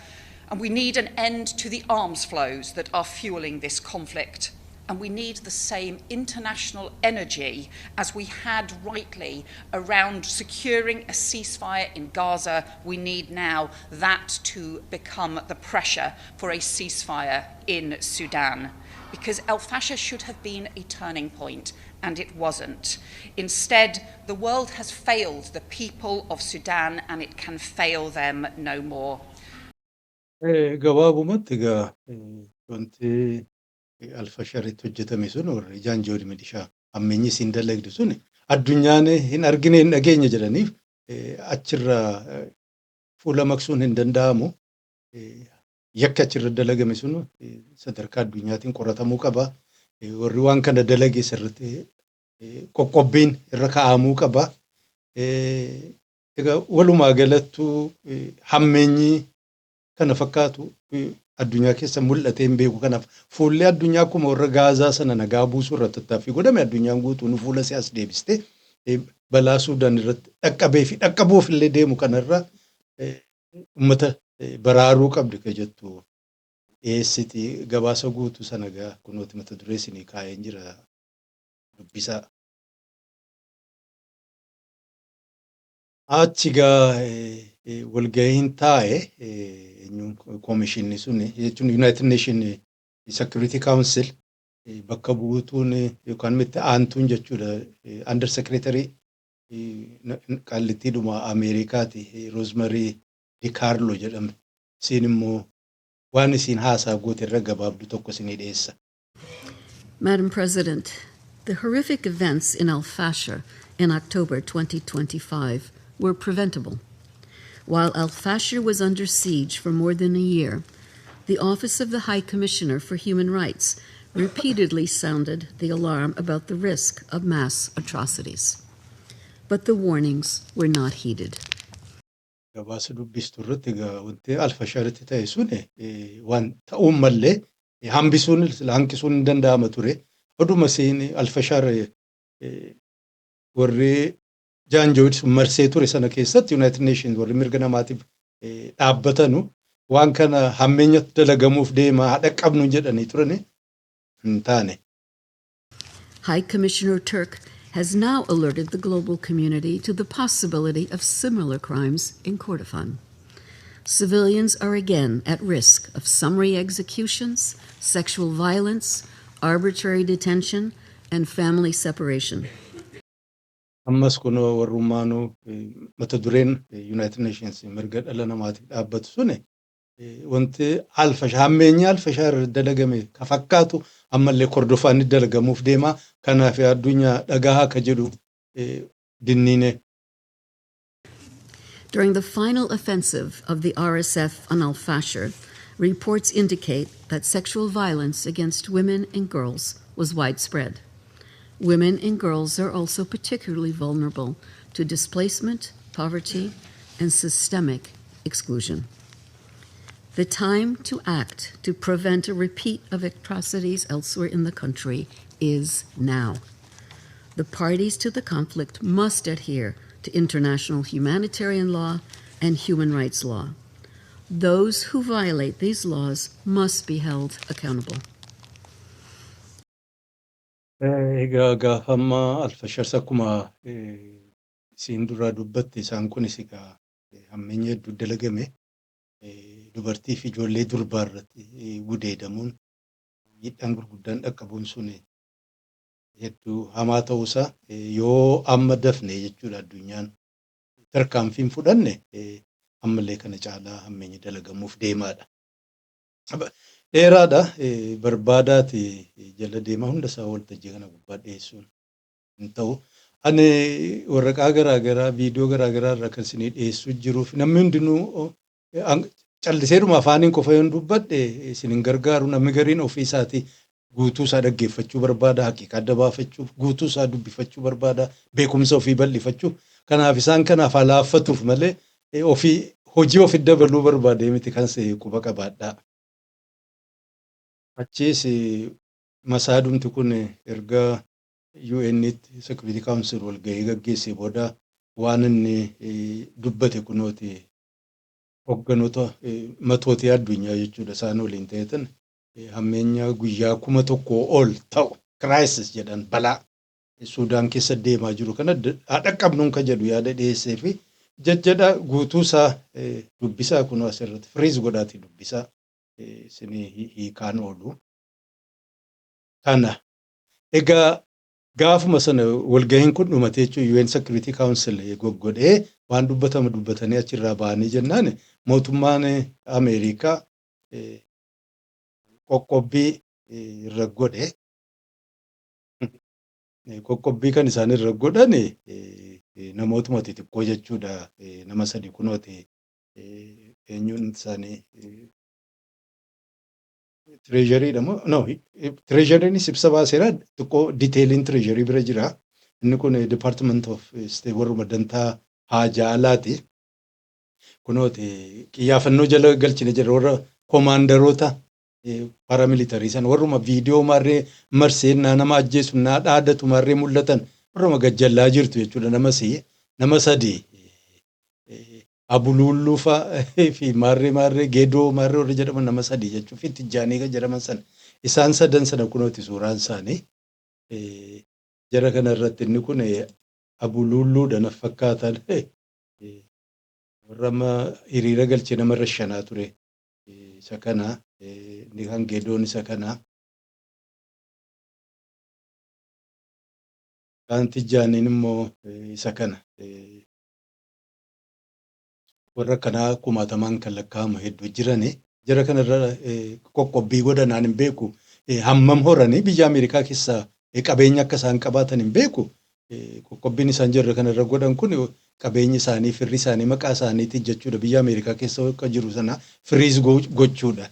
Speaker 6: And we need an end to the arms flows that are fueling this conflict. And we need the same international energy as we had rightly around securing a ceasefire in Gaza. We need now that to become the pressure for a ceasefire in Sudan. Because Al-Fashar should have been a turning point, and it wasn't. Instead, the world has failed the people of Sudan, and it can fail them no more.
Speaker 1: Gabaabumatti egaa wanti Al-Fasharitti hojjetame sun warri jaanjoon milishaa hammeenyi siin dalagdu sun addunyaan hin argine hin dhageenye jedhaniif achirraa fuula maqsuun hin danda'amu. Yakki achirra dalagame sun sadarkaa addunyaatiin qoratamuu qaba. Warri waan kana dalage sirriitti qoqqobbiin irra kaa'amuu qaba. Egaa walumaa galattuu hammeenyi kana fakkaatu addunyaa keessa mul'atee hin beeku. Kanaaf fuulli addunyaa akkuma warra Gaazaa sana nagaa buusuu irratti tattaaffii godhame addunyaan guutuun fuula siyaas deebiste balaa Suudaan irratti dhaqqabee fi dhaqqabuuf illee deemu kanarra uummata baraaruu qabdi ka jettu dhiyeessiti gabaasa guutuu sana gaa kunooti mata duree isinii kaa'een jira dubbisaa. Achi gaa walgahiin taa'e koomishinni sun jechuun United Nation Security Council bakka buutuun yookaan mitti aantuun jechuudha Under Secretary qaallittiidhuma Ameerikaati Rosemary DiCarlo jedhamti. Isiin immoo waan isiin haasaa goote irra gabaabdu tokko isinii dhiyeessa.
Speaker 7: Madam President, the horrific events in Al Fasher in October 2025 were preventable. While Al Fasher was under siege for more than a year, the Office of the High Commissioner for Human Rights repeatedly sounded the alarm about the risk of mass atrocities. But the warnings were not heeded.
Speaker 1: Gabaasa dubbistu irratti egaa wanti alfashaaritti ta'e sun waan ta'uun mallee hambisuun hanqisuun hin danda'ama ture. Oduma seen alfashaar warri jaanjooid sun marsee ture sana keessatti United Nations warri mirga namaatiif dhaabbatanu waan kana hammeenyatti dalagamuuf deema haadha qabnu jedhanii turani hin taane.
Speaker 7: High Commissioner Turk has now alerted the global community to the possibility of similar crimes in Kordofan. Civilians are again at risk of summary executions, sexual violence, arbitrary detention, and family separation.
Speaker 1: Ammas kunoo warrummaanuu mata dureen United Nations mirga dhala namaatiif dhaabbatu suni wanti hammeenya alfashaar dalagame ka fakkaatu ammallee Kordofaan dalagamuuf deema. Kanaaf addunyaa dhagaa akka jedhu dinniine.
Speaker 7: During the final offensive of the RSF on Al Fasher, reports indicate that sexual violence against women and girls was widespread. Women and girls are also particularly vulnerable to displacement, poverty, and systemic exclusion. The time to act to prevent a repeat of atrocities elsewhere in the country is now. The parties to the conflict must adhere to international humanitarian law and human rights law. Those who violate these laws must be held accountable.
Speaker 1: Egaa gaafama alfashaars akkuma isiin duraa dubbatte isaan kunis egaa hammeenya hedduu dalagame dubartii fi ijoollee durbaa irratti gudeedamuun miidhaan gurguddaan dhaqqabuun sun hedduu hamaa ta'uusaa yoo amma dafne jechuudha addunyaan tarkaanfiin fudhanne ammallee kana caalaa hammeenya dalagamuuf deemaadha. Dheeraadha barbaadaati jala deemaa hundasaa waltajjii kana gubbaa dhiyeessuun hin ta'u. Ani waraqaa garaagaraa viidiyoo garaagaraa irraa kan isinii dhiyeessuu jiruuf namni hundinuu calliseedhuma afaaniin qofa yoon dubbadhe isin hin gargaaru. Namni gariin ofii isaatii guutuu isaa dhaggeeffachuu barbaada, haqiiqaa adda baafachuuf, guutuu isaa dubbifachuu barbaada, beekumsa ofii bal'ifachuuf. Kanaaf isaan kanaaf alaaffatuuf malee ofii hojii ofii dabaluu barbaade miti kan ta'e quba qabaadhaa. Achiis masaadumti kun erga UN'tti Security Council walgahii gaggeessee booda waan inni dubbate kunooti hogganoota matootii addunyaa jechuudha isaan waliin ta'etan hammeenya guyyaa 1,000 ol ta'u crisis jedhan balaa Suudaan keessa deemaa jiru kana haadha qabnuun ka jedhu yaada dhiyeessee fi jajjadha guutuu isaa dubbisaa kun asirratti firiis godhaati dubbisaa isin hiikaan oolu. Kana egaa gaafuma sana walgahiin kun dhumatee jechuun UN Security Council goggodhee waan dubbatanii achirraa ba'anii jennaan mootummaan Ameerikaa qoqqobbii irra godhe. Qoqqobbii kan isaan irra godhan namootuma xixiqqoo jechuudha. Nama sadi kunooti eenyuun isaanii Treasuryidha moo no Treasury'n ibsa baaseera xiqqoo diteeliin Treasury bira jira. Inni kun Department of State warruma dantaa haajaa alaati. Kunooti xiyyaafannoo jala galchine jira warra koomaandaroota paramilitarii sana warruma viidiyoo marree marseenaa nama ajjeesu naa dhaadatu marree mul'atan warruma gajjallaa jirtu jechuudha. Nama sadi abuluulluufa fi marree geedoo marree warra jedhaman nama sadi jechuuf itti jaanii kan jedhaman sana isaan sadan sana kunooti suuraan isaanii jara kana irratti inni kun abuluulluudha na fakkaatan warra hiriira galchee namarra shanaa ture isa kana inni kan geedoon isa kana kan tijjaaniin immoo isa kana warra kanaa kumaatamaan kan lakkaa'amu hedduu jirani jara kanarra qoqqobbii godhanaan hin beeku hammam horanii biyya Ameerikaa keessaa qabeenya akka isaan qabaatan hin beeku. Qoqqobbiin isaan jirre kanarra godhan kun qabeenyi isaanii firri isaanii maqaa isaaniitiin jechuudha. Biyya Ameerikaa keessa akka jiru sana firiis gochuudha.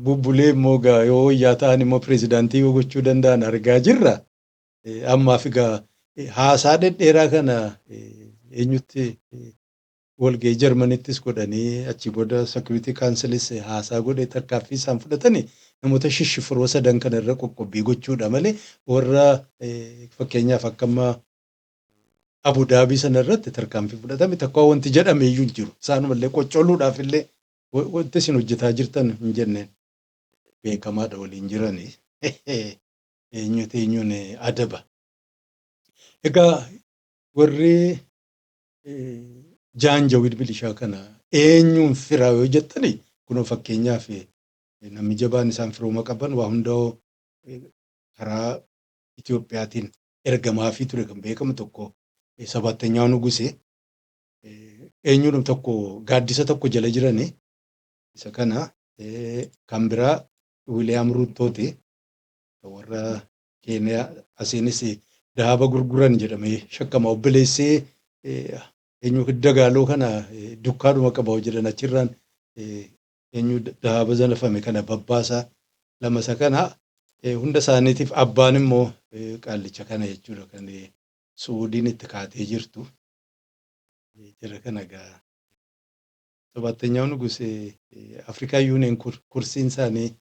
Speaker 1: Bubbulee immoo yoo wayyaa ta'an immoo pireezidaantii gochuu danda'an argaa jirra. Ammaaf egaa haasaa dhedheeraa kana eenyutti walgahii Jarmanittis godhanii achi booda Security Councilis haasaa godhee tarkaaffii isaan fudhatanii namoota shishifiroo sadan kanarra qoqqobbii gochuudha malee warra fakkeenyaaf akka amma Abu Dhaabii sanarratti tarkaanfii fudhatame tokko wanti jedhame iyyuu hin jiru. Isaanumallee qoccoluudhaaf illee wanti isin hojjetaa jirtan hin jenneen beekamaadha waliin jiranii. Eenyuun adaba. Egaa warri Jaanjawid Bilishaa kana eenyuun firaa yoo jettani kunoo fakkeenyaaf namni jabaan isaan firooma qaban waa hundaa karaa Itoophiyaatiin ergamaafii ture kan beekamu tokko sabaattanyaa Nugusee eenyuun tokko gaaddisa tokko jala jirani isa kana kan biraa Wiiliyaam Ruutooti warra Keeniyaa asiinis daaba gurguran jedhamee shakkama obboleessee eenyu dagaaloo kana dukkaadhuma qaba jedhan achirraan eenyu daaba zanafame kana babbaasaa lama isa kana hunda isaaniitiif abbaan immoo qaallicha kana jechuudha kan Suudiin itti kaatee jirtu. Jira kana egaa sabaattanyaa Nugusee Afrikaa Yuuniyeen kursiin isaanii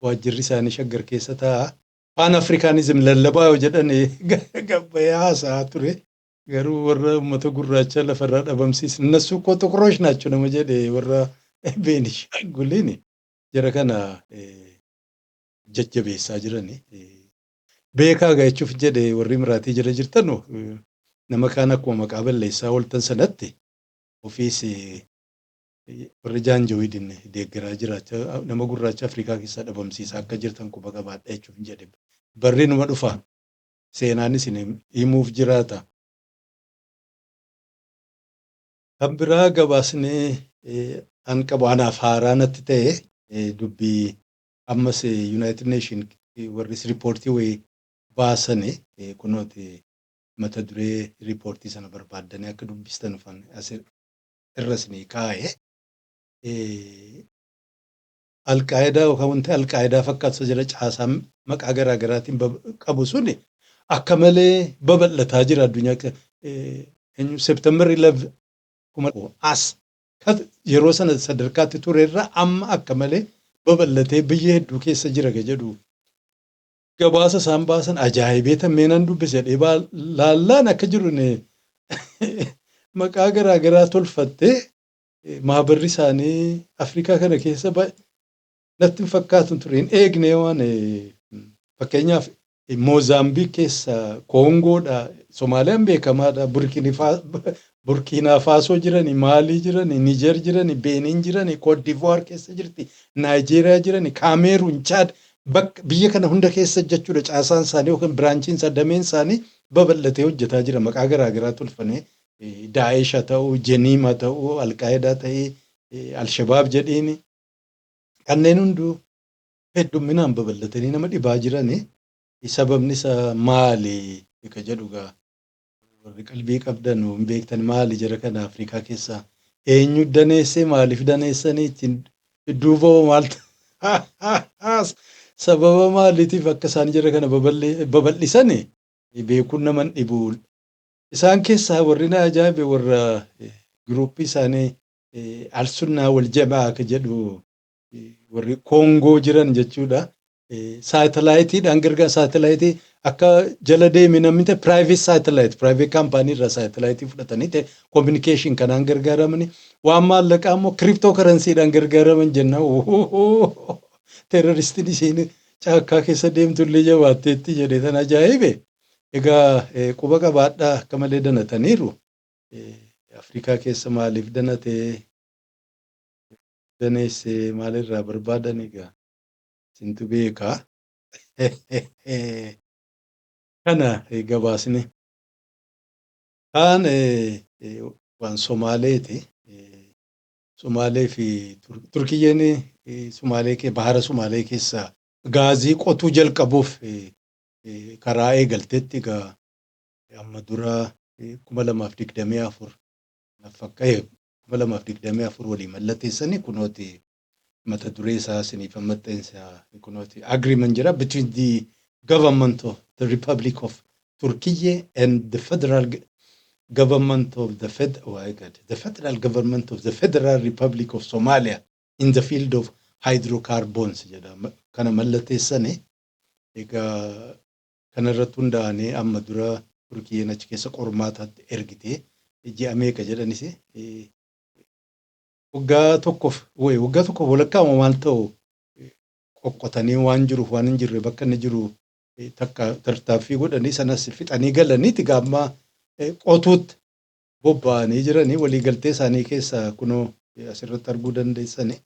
Speaker 1: waajjirri isaanii shaggar keessa taa'a. Pan Afrikaanizim lallabaa yoo jedhan gabbayee haasaa ture. Garuu warra uummata gurraacha lafarraa dhabamsiisan እነሱ እኮ ጥቁሮች ናቸው nama jedhe warra Beenishaanguliin jara kana jajjabeessaa jirani. Beekaa jechuuf jedhe warri miraatii jala jirtan nama kaan akkuma maqaa balleessaa ooltan sanatti ofiis warri Jaanjawiidin deeggaraa jiraachaa nama gurraacha Afrikaa keessaa dhabamsiisaa akka jirtan quba qabaadha jechuuf jedhe. Barri numa dhufa seenaanis himuuf jiraata. Kan biraa gabaasnee an qabu anaaf haaraa natti ta'e dubbii ammas United Nation warri riippoortii wayii baasane kunooti mata duree riippoortii sana barbaaddanii akka dubbistan irras ni kaa'e. Alqaayidaa yookaan wanti alqaayidaa fakkaatu jala caasaa maqaa garaa garaatiin qabu suni akka malee babal'ataa jira addunyaa. September 11 as yeroo sana sadarkaatti turerra amma akka malee babal'atee biyya hedduu keessa jira jedhu gabaasa isaan baasan ajaa'ibee tammeenan dubbise jedhee laallaan akka jiru maqaa garaa garaa tolfattee maabarri isaanii Afrikaa kana keessa natti hin fakkaatu tureen eegne waan fakkeenyaaf Moozaambiik keessa Koongoodha, Somaaliyaan beekamaadha, Burkiinaa Faasoo jirani, Maalii jirani, Niijer jirani, Beeniin jirani, Koodivuwaar keessa jirti, Naayijeeriyaa jirani, Kaameeruun, Chaad biyya kana hunda keessa jechuudha caasaan isaanii yookaan biraanchiin isaa dameen isaanii babal'atee hojjetaa jira maqaa garaa garaa tolfanii Daa'esha ta'uu, Jeniima ta'uu, Alqaayidaa ta'ee, Alshabaab jedhiini kanneen hunduu heddumminaan babal'atanii nama dhibaa jiranii. Sababni isaa maali akka jedhu warri qalbii qabdan hin beektan maali jara kana Afrikaa keessaa eenyu daneessee maaliif daneessanii ittiin duuba maaltu sababa maaliitiif akka isaan jara kana babal'isanii beekuun naman dhibu. Isaan keessaa warri na ajaa'ibe warra giruuppii isaanii al-sunnaa wal jamaa akka jedhu warri Koongoo jiran jechuudha. Saatalaayitiidhaan gargaara saatalaayitii akka jala deeme namni ta'e private kaampaanii irraa saatalaayitii fudhatanii communication kanaan gargaaramanii waan maallaqaa immoo kiriptoo karansiidhaan gargaaraman jenna. Teeroristiin isiin caakkaa keessa deemtullee jabaatteetti jedhee tan ajaa'ibe. Egaa quba qabaadhaa akka malee danataniiru. Afrikaa keessa maaliif danatee daneessee maalirraa barbaadan egaa. Sintu beekaa. Kana gabaasni. Kaan waan Somaaleeti. Somaalee fi Turkiyyeen Sumaalee bahara Sumaalee keessa gaazii qotuu jalqabuuf karaa eegalteetti egaa amma dura 2024 nafakka'e 2024 walii mallatteessanii kunooti mata duree isaa siniif maxxansa kunooti agreement jira between the government of the Republic of Turkey and the federal government of the federal government of the Federal Republic of Somalia in the field of hydrocarbons jedhama kana mallatteessanii egaa kanarratti hundaa'anii amma dura Turkiyeen achi keessa qormaataatti ergitee ji'a meeqa jedhanis waggaa tokkoof walakkaa maal ta'u qoqqotanii waan jiruuf waan hin jirre bakka inni jiru takka tartaaffii godhanii sanas fixanii galaniiti gaamma qotuutti bobba'anii jiranii waliigaltee isaanii keessaa kunoo asirratti arguu dandeessanii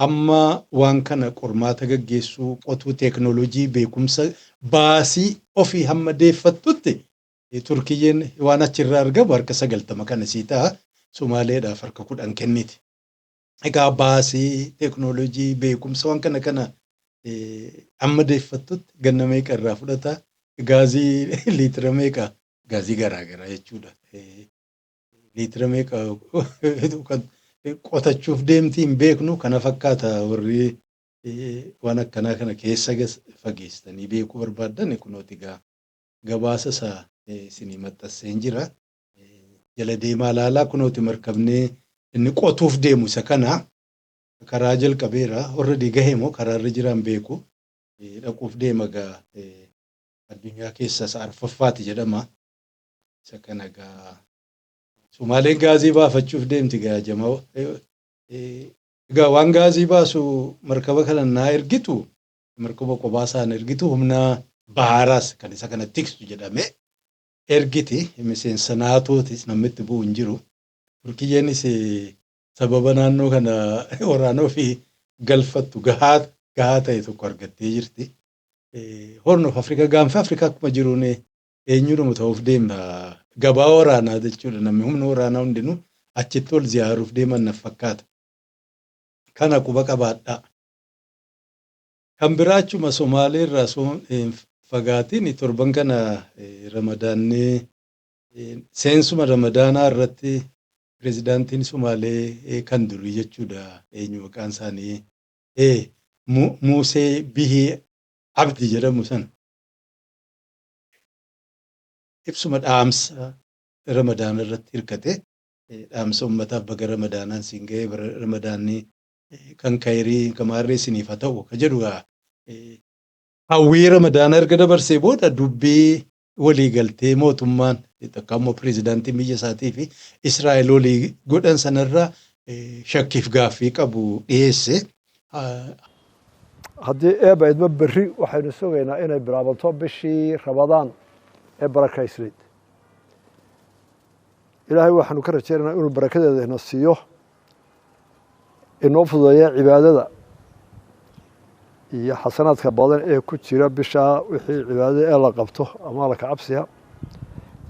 Speaker 1: hamma waan kana qormaata gaggeessuu qotuu teeknooloojii beekumsa baasii ofii hamma deeffattutti Turkiyyeen waan achirraa argamu harka 90 kana sii ta'a Somaaleedhaaf harka 10 kenniti. Egaa baasii teeknooloojii beekumsa waan kana amma deeffattutti ganna meeqa irraa fudhata gaazii liitira meeqa gaazii garaagaraa jechuudha. Liitira meeqa qotachuuf deemtii hin beeknu kana fakkaata warri waan akkanaa kana keessa fageessanii beekuu barbaadan kunooti gabaasa isaa isinii maxxansee jira. Jala deemaa laalaa kunooti markabnee inni qotuuf deemu isa kana karaa jalqabeera already gaheemoo karaarra jiran beeku dhaquuf deema gaa addunyaa keessa isa arfaffaati jedhama. Isa kana gaa Sumaaleen gaazii baafachuuf deemti gaa jamaa. Egaa waan gaazii baasu markaba kana naa ergitu markaba qobaasaan ergitu humna baharaas kan isa kana tiksu jedhame ergiti miseensa naatootis namatti bu'u hin jiru. Turkiyyeenis sababa naannoo kana waraana ofii galfattu gahaa ta'e tokko argattee jirti. Horn of Afrikaa gaanfa Afrikaa akkuma jiruun eenyudhuma ta'uuf deema gabaa waraanaa jechuudha namni humna waraanaa hundinuu achitti ol ziyaaruuf deeman na fakkaata. Kana quba qabaadhaa. Kan biraachuma Somaalee irraa fagaatiin torban kana ramadaanni seensuma ramadaanaa irratti pirezidaantiin Somaalee kan durii jechuudha eenyu maqaan isaanii Musee Bihii Abdi jedhamu sana. Ibsuma dhaamsa ramadaana irratti hirkate dhaamsa uummataaf baga ramadaanaan siin ga'ee ramadaanni kan kayrii kamaarree isiniif haa ta'u ka jedhu hawwii ramadaana erga dabarsee booda dubbii waliigaltee mootummaan takka immoo pirezidaantii biyya isaatii fi Israa'el walii godhan sanarraa shakkiif gaaffii qabu dhiyeesse.
Speaker 8: haddii eeba idma berri waxaynu sugaynaa inay bilaabanto bishii ramadaan ee barakaysnayd ilaahay waxaanu ka rajaynaynaa inuu barakadeeda ina siiyo inoo fududeeya cibaadada iyo xasanaadka badan ee ku jira bishaa wixii cibaadada ee la qabto ama la kacabsiya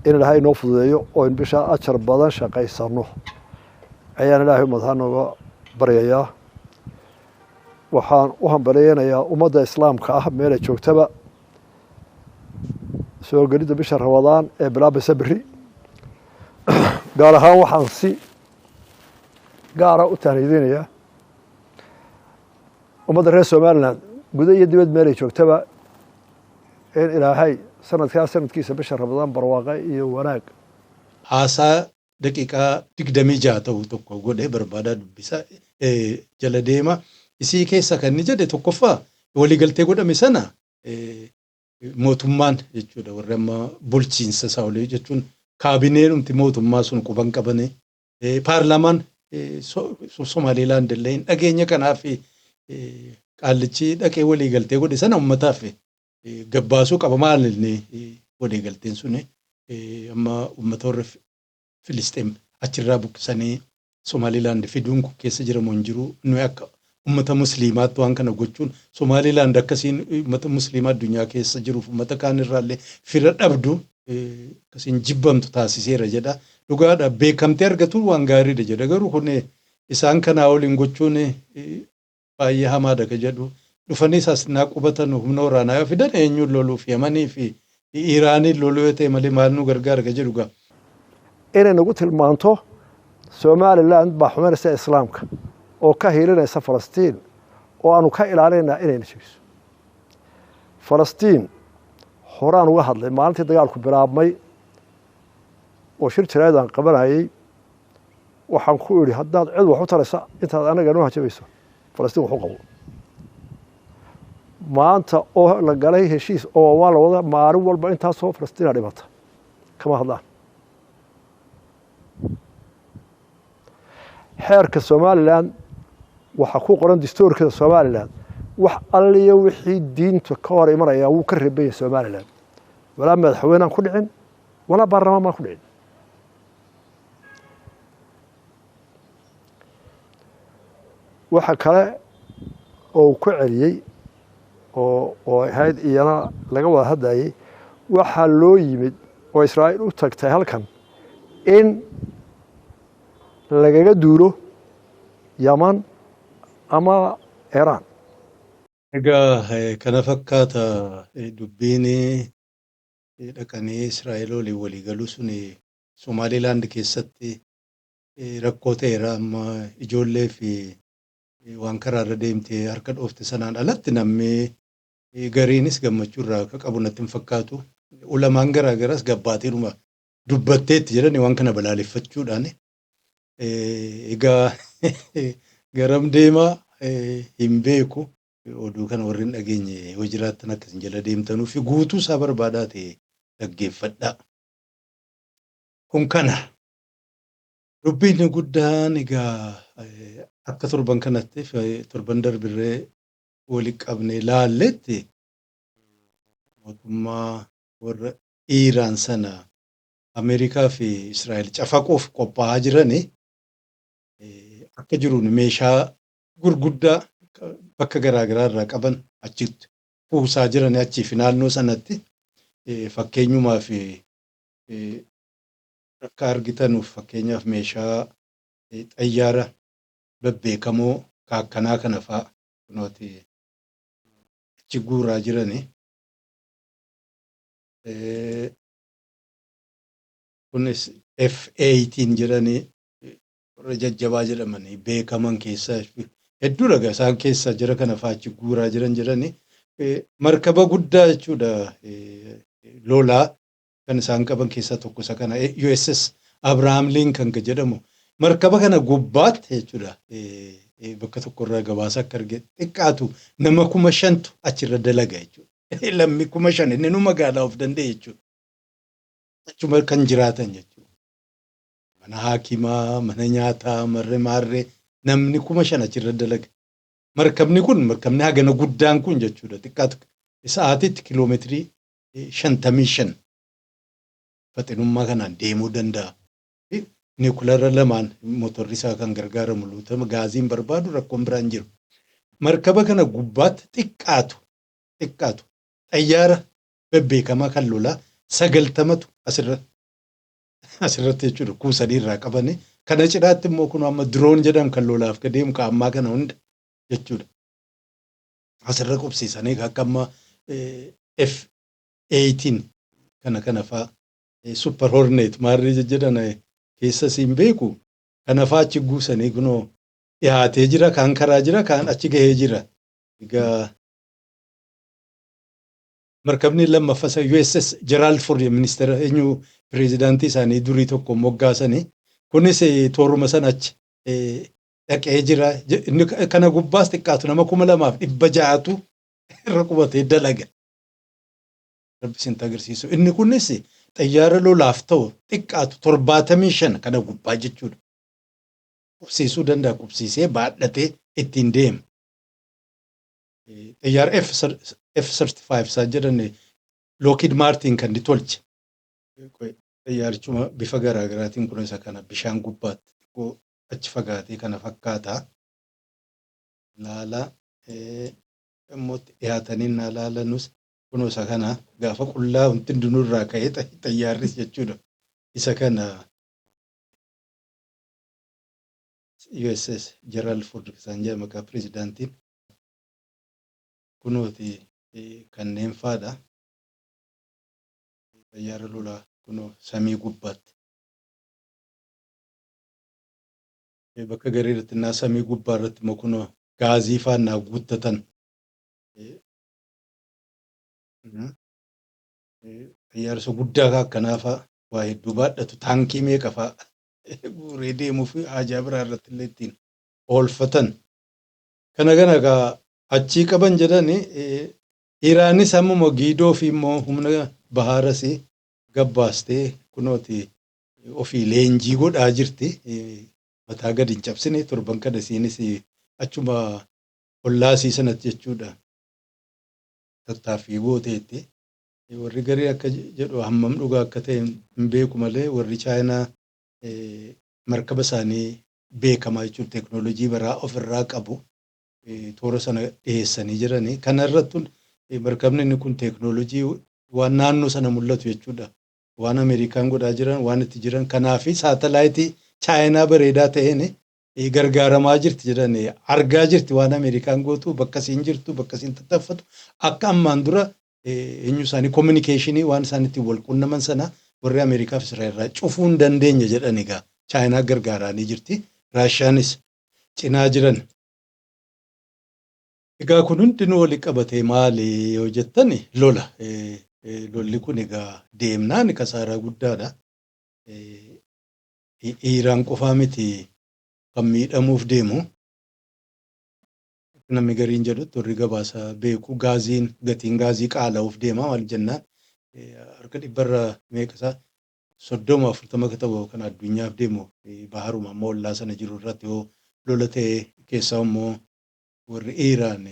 Speaker 8: in ilaahay inoo fududeeyo oo in bishaa ajar badan shaqaysano ayaan ilaahay umadaha nooga baryayaa waxaan u hambaleynayaa ummadda islaamka ah meelay joogtaba soo gelidda bisha ramadaan ee bilaabaysa berri gaar ahaan waxaan si gaara u tahniidinayaa ummadda reer somalilan gudo iyo dibad meelay joogtaba in ilaahay sanadkiisa bisha ramadaan barwaaqe iyo wanaag
Speaker 1: haasaa daqiiqaa 26 ta'u tokko godhee barbaadaa dubbisa jala deema isii keessa kan inni jedhe tokkoffaa waliigaltee godhame sana mootummaan jechuudha warri amma bulchiinsa isaa olii jechuun kaabineenumti mootummaa sun quban qabane paarlaamaan Somaaliilaand illee dhageenya kanaaf qaallichi dhaqee waliigaltee godhe sana uummataaf gabbaasuu qaba maalinni waliigalteen sun amma uummata warra Filisxeem achirraa buqqisanii Somaaliilaand fiduun keessa jiramu hin jiru nuyi akka ummata musliimaatti waan kana gochuun Somaaliilaand akkasiin ummata musliimaa addunyaa keessa jiruuf ummata kaan irraallee fira dhabdu akkasiin jibbamtu taasiseera jedha. Dhugaadha beekamtee argatu waan gaariidha jedha garuu kun isaan kanaa waliin gochuun baay'ee hamaadha ka jedhu dhufanii saasnaa qubatan humna waraanaa yoo fidan eenyuun loluuf Yamanii fi Iraaniin loluu yoo ta'e malee maal nu gargaara ka jedhu gaa.
Speaker 8: inay nagu tilmaanto Somaliland baa xumaynaysa islaamka oo ka hiilinaysa Falastiin oo aanu ka ilaalinaynaa inayna jebiso Falastiin horaan uga hadlay maalintii dagaalku bilaabmay oo shir jiraayad aan qabanayay waxaan ku idhi haddaad cid wax u taraysa intaad anaga noo hajabayso Falastiin wax u qabo maanta oo la galay heshiis oo waa la wada maalin walba intaasoo Falastiin dhibata kama hadlaan xeerka Somaliland waxa ku qoran dastuurka Somaliland wax alliya wixii diinta ka hor imanaya uu ka reebay Somaliland wala madaxweynaha ku dhicin wala baarlamaanka ku dhicin waxa kale oo ku celiyay oo hay'ad iyana laga wada hadlayay waxa loo yimid oo Israa'iil u tagtay halkan in lagaga duuro Yaman ama Iran.
Speaker 1: Egaa kana fakkaata dubbiin dhaqanii Israa'eel walii galuu sun Somaaliilaand keessatti rakkoo ta'eera amma ijoollee fi waan karaarra deemtee harka dhoofte sanaan alatti namni gariinis gammachuu irraa akka qabu natti hin fakkaatu. Ulamaan garaa garas gabbaateedhuma dubbatteetti jedhani waan kana balaaleffachuudhaan egaa garam deemaa hin beeku oduu kana warri hin dhageenye yoo jiraattan akkasin jala deemtanuu fi guutuu isaa barbaadaa ta'e dhaggeeffadhaa. Kun kana dubbiin guddaan egaa akka torban kanatti torban darbirree wali qabnee laalletti mootummaa warra Iiraan sana Ameerikaa fi Israa'eel cafaquuf qophaa'aa jirani akka jiruun meeshaa gurguddaa bakka garaa garaa irraa qaban achitti kuusaa jiran achii fi naannoo sanatti fakkeenyumaa fi akka argitanuuf fakkeenyaaf meeshaa xayyaara babbeekamoo kaakkanaa kana fa'a kunooti achi guuraa jirani. Kunis F-18 jedhanii warra jajjabaa jedhamanii beekaman keessaa hedduudha egaa isaan keessaa jira kana fa'aa achi guuraa jiran jedhanii markaba guddaa jechuudha lolaa kan isaan qaban keessaa tokko isa kana USS Abraham Lincoln kan jedhamu markaba kana gubbaatti jechuudha bakka tokkorraa gabaasa akka arge xiqqaatu nama 5,000 achirra dalaga jechuudha. Lammi 5,000 inni nu magaalaa of danda'e jechuudha. Achuma kan jiraatan jechuudha. Mana haakimaa, mana nyaataa, maarree namni 5,000 achirra dalaga. Markabni kun markabni hagana guddaan kun jechuudha. Xiqqaatu sa'aatiitti kiiloomeetirii 55 faxinummaa kanaan deemuu danda'a. Niikularra lamaan motorri isaa kan gargaaramu luutama gaaziin barbaadu rakkoon biraan jiru. Markaba kana gubbaatti xiqqaatu xayyaara babbeekamaa kan lolaa 90tu asirratti jechuudha kuusanii irraa qabanii kana cidhaatti immoo kun amma diroon jedhamu kan lolaaf deemu kan ammaa kana hunda jechuudha. Asirra qubsiisanii akka amma F-18 kana fa'aa Super Hornet maarree jedhan keessa siin beeku kana fa'aa achi guusanii kunoo dhiyaatee jira kaan karaa jira kaan achi gahee jira. Egaa markabni lammaffaa USS Gerald Ford ministeera eenyu pireezidaantii isaanii durii tokko moggaasanii kunis tooruma sana achi dhaqee jira. Kana gubbaas xiqqaatu nama 2,600tu irra qubatee dalaga. Rabbi sin agarsiisu. Inni kunis xayyaara lolaaf ta'u xiqqaatu 75 kana gubbaa jechuudha. Qubsiisuu danda'a qubsiisee baadhatee ittiin deema. Xayyaara F-35 isaa jedhan Lockheed Martin kan inni tolche. Xayyaarichuma bifa garaa garaatiin kun isa kana bishaan gubbaatti achi fagaatee kana fakkaata. Laala immoo dhiyaatanii na laalanus kun isa kana gaafa qullaa wanti hundinurraa ka'ee xayyaarris jechuudha. Isa kana USS Gerald Ford isaan jedhama maqaa pirezidaantiin kunooti kanneen faadha. Xayyaara lolaa kunoo samii gubbaatti. Bakka garii irratti naa samii gubbaa irratti immoo kunoo gaazii faannaa guuttatan. Xayyaarsa guddaa akkanaa fa'a waa hedduu baadhatu taankii meeqa fa'a guuree deemuuf haajaa biraa irratti illee ittiin oolfatan. Kana egaa achii qaban jedhani Iraanis ammuma giidoo fi immoo humna bahaaras gabbaastee kunooti ofii leenjii godhaa jirti. Mataa gadi hin cabsine torban kana isiinis achuma ollaasii sanatti jechuudha. Tattaaffii gooteetti. Warri garii akka jedhu hammam dhugaa akka ta'e hin beeku malee warri Chaayinaa markaba isaanii beekamaa jechuudha. Teeknooloojii baraa ofirraa qabu. Toora sana dhiyeessanii jiranii. Kana irratti markabni inni kun teeknooloojii waan naannoo sana mul'atu jechuudha. Waan Ameerikaan godhaa jiran, waan itti jiran. Kanaafi saatalaayitii Chaayinaa bareedaa ta'een gargaaramaa jirti jedhanii argaa jirti waan Ameerikaan gootu bakka isiin jirtu, bakka isiin tattaffatu. Akka ammaan dura eenyu isaanii kominikeeshinii waan isaan ittiin wal quunnaman sana warri Ameerikaa fi Israa'el cufuu hin dandeenye jedhanii egaa Chaayinaa gargaaranii jirti. Raashiyaanis cinaa jiran. Egaa kun hundinuu walitti qabatee maali yoo jettan lola. Lolli kun egaa deemnaan kasaaraa guddaadha. Iraan qofaa miti kan miidhamuuf deemu. Namni gariin jedhutti warri gabaasa beeku gatiin gaazii qaala'uuf deema maal jennaan harka dhibbarra meeqasaa 30-40 akka ta'u kan addunyaaf deemu baharuma ammoo ollaa sana jiru irratti yoo lola ta'e keessaa immoo warri Iraan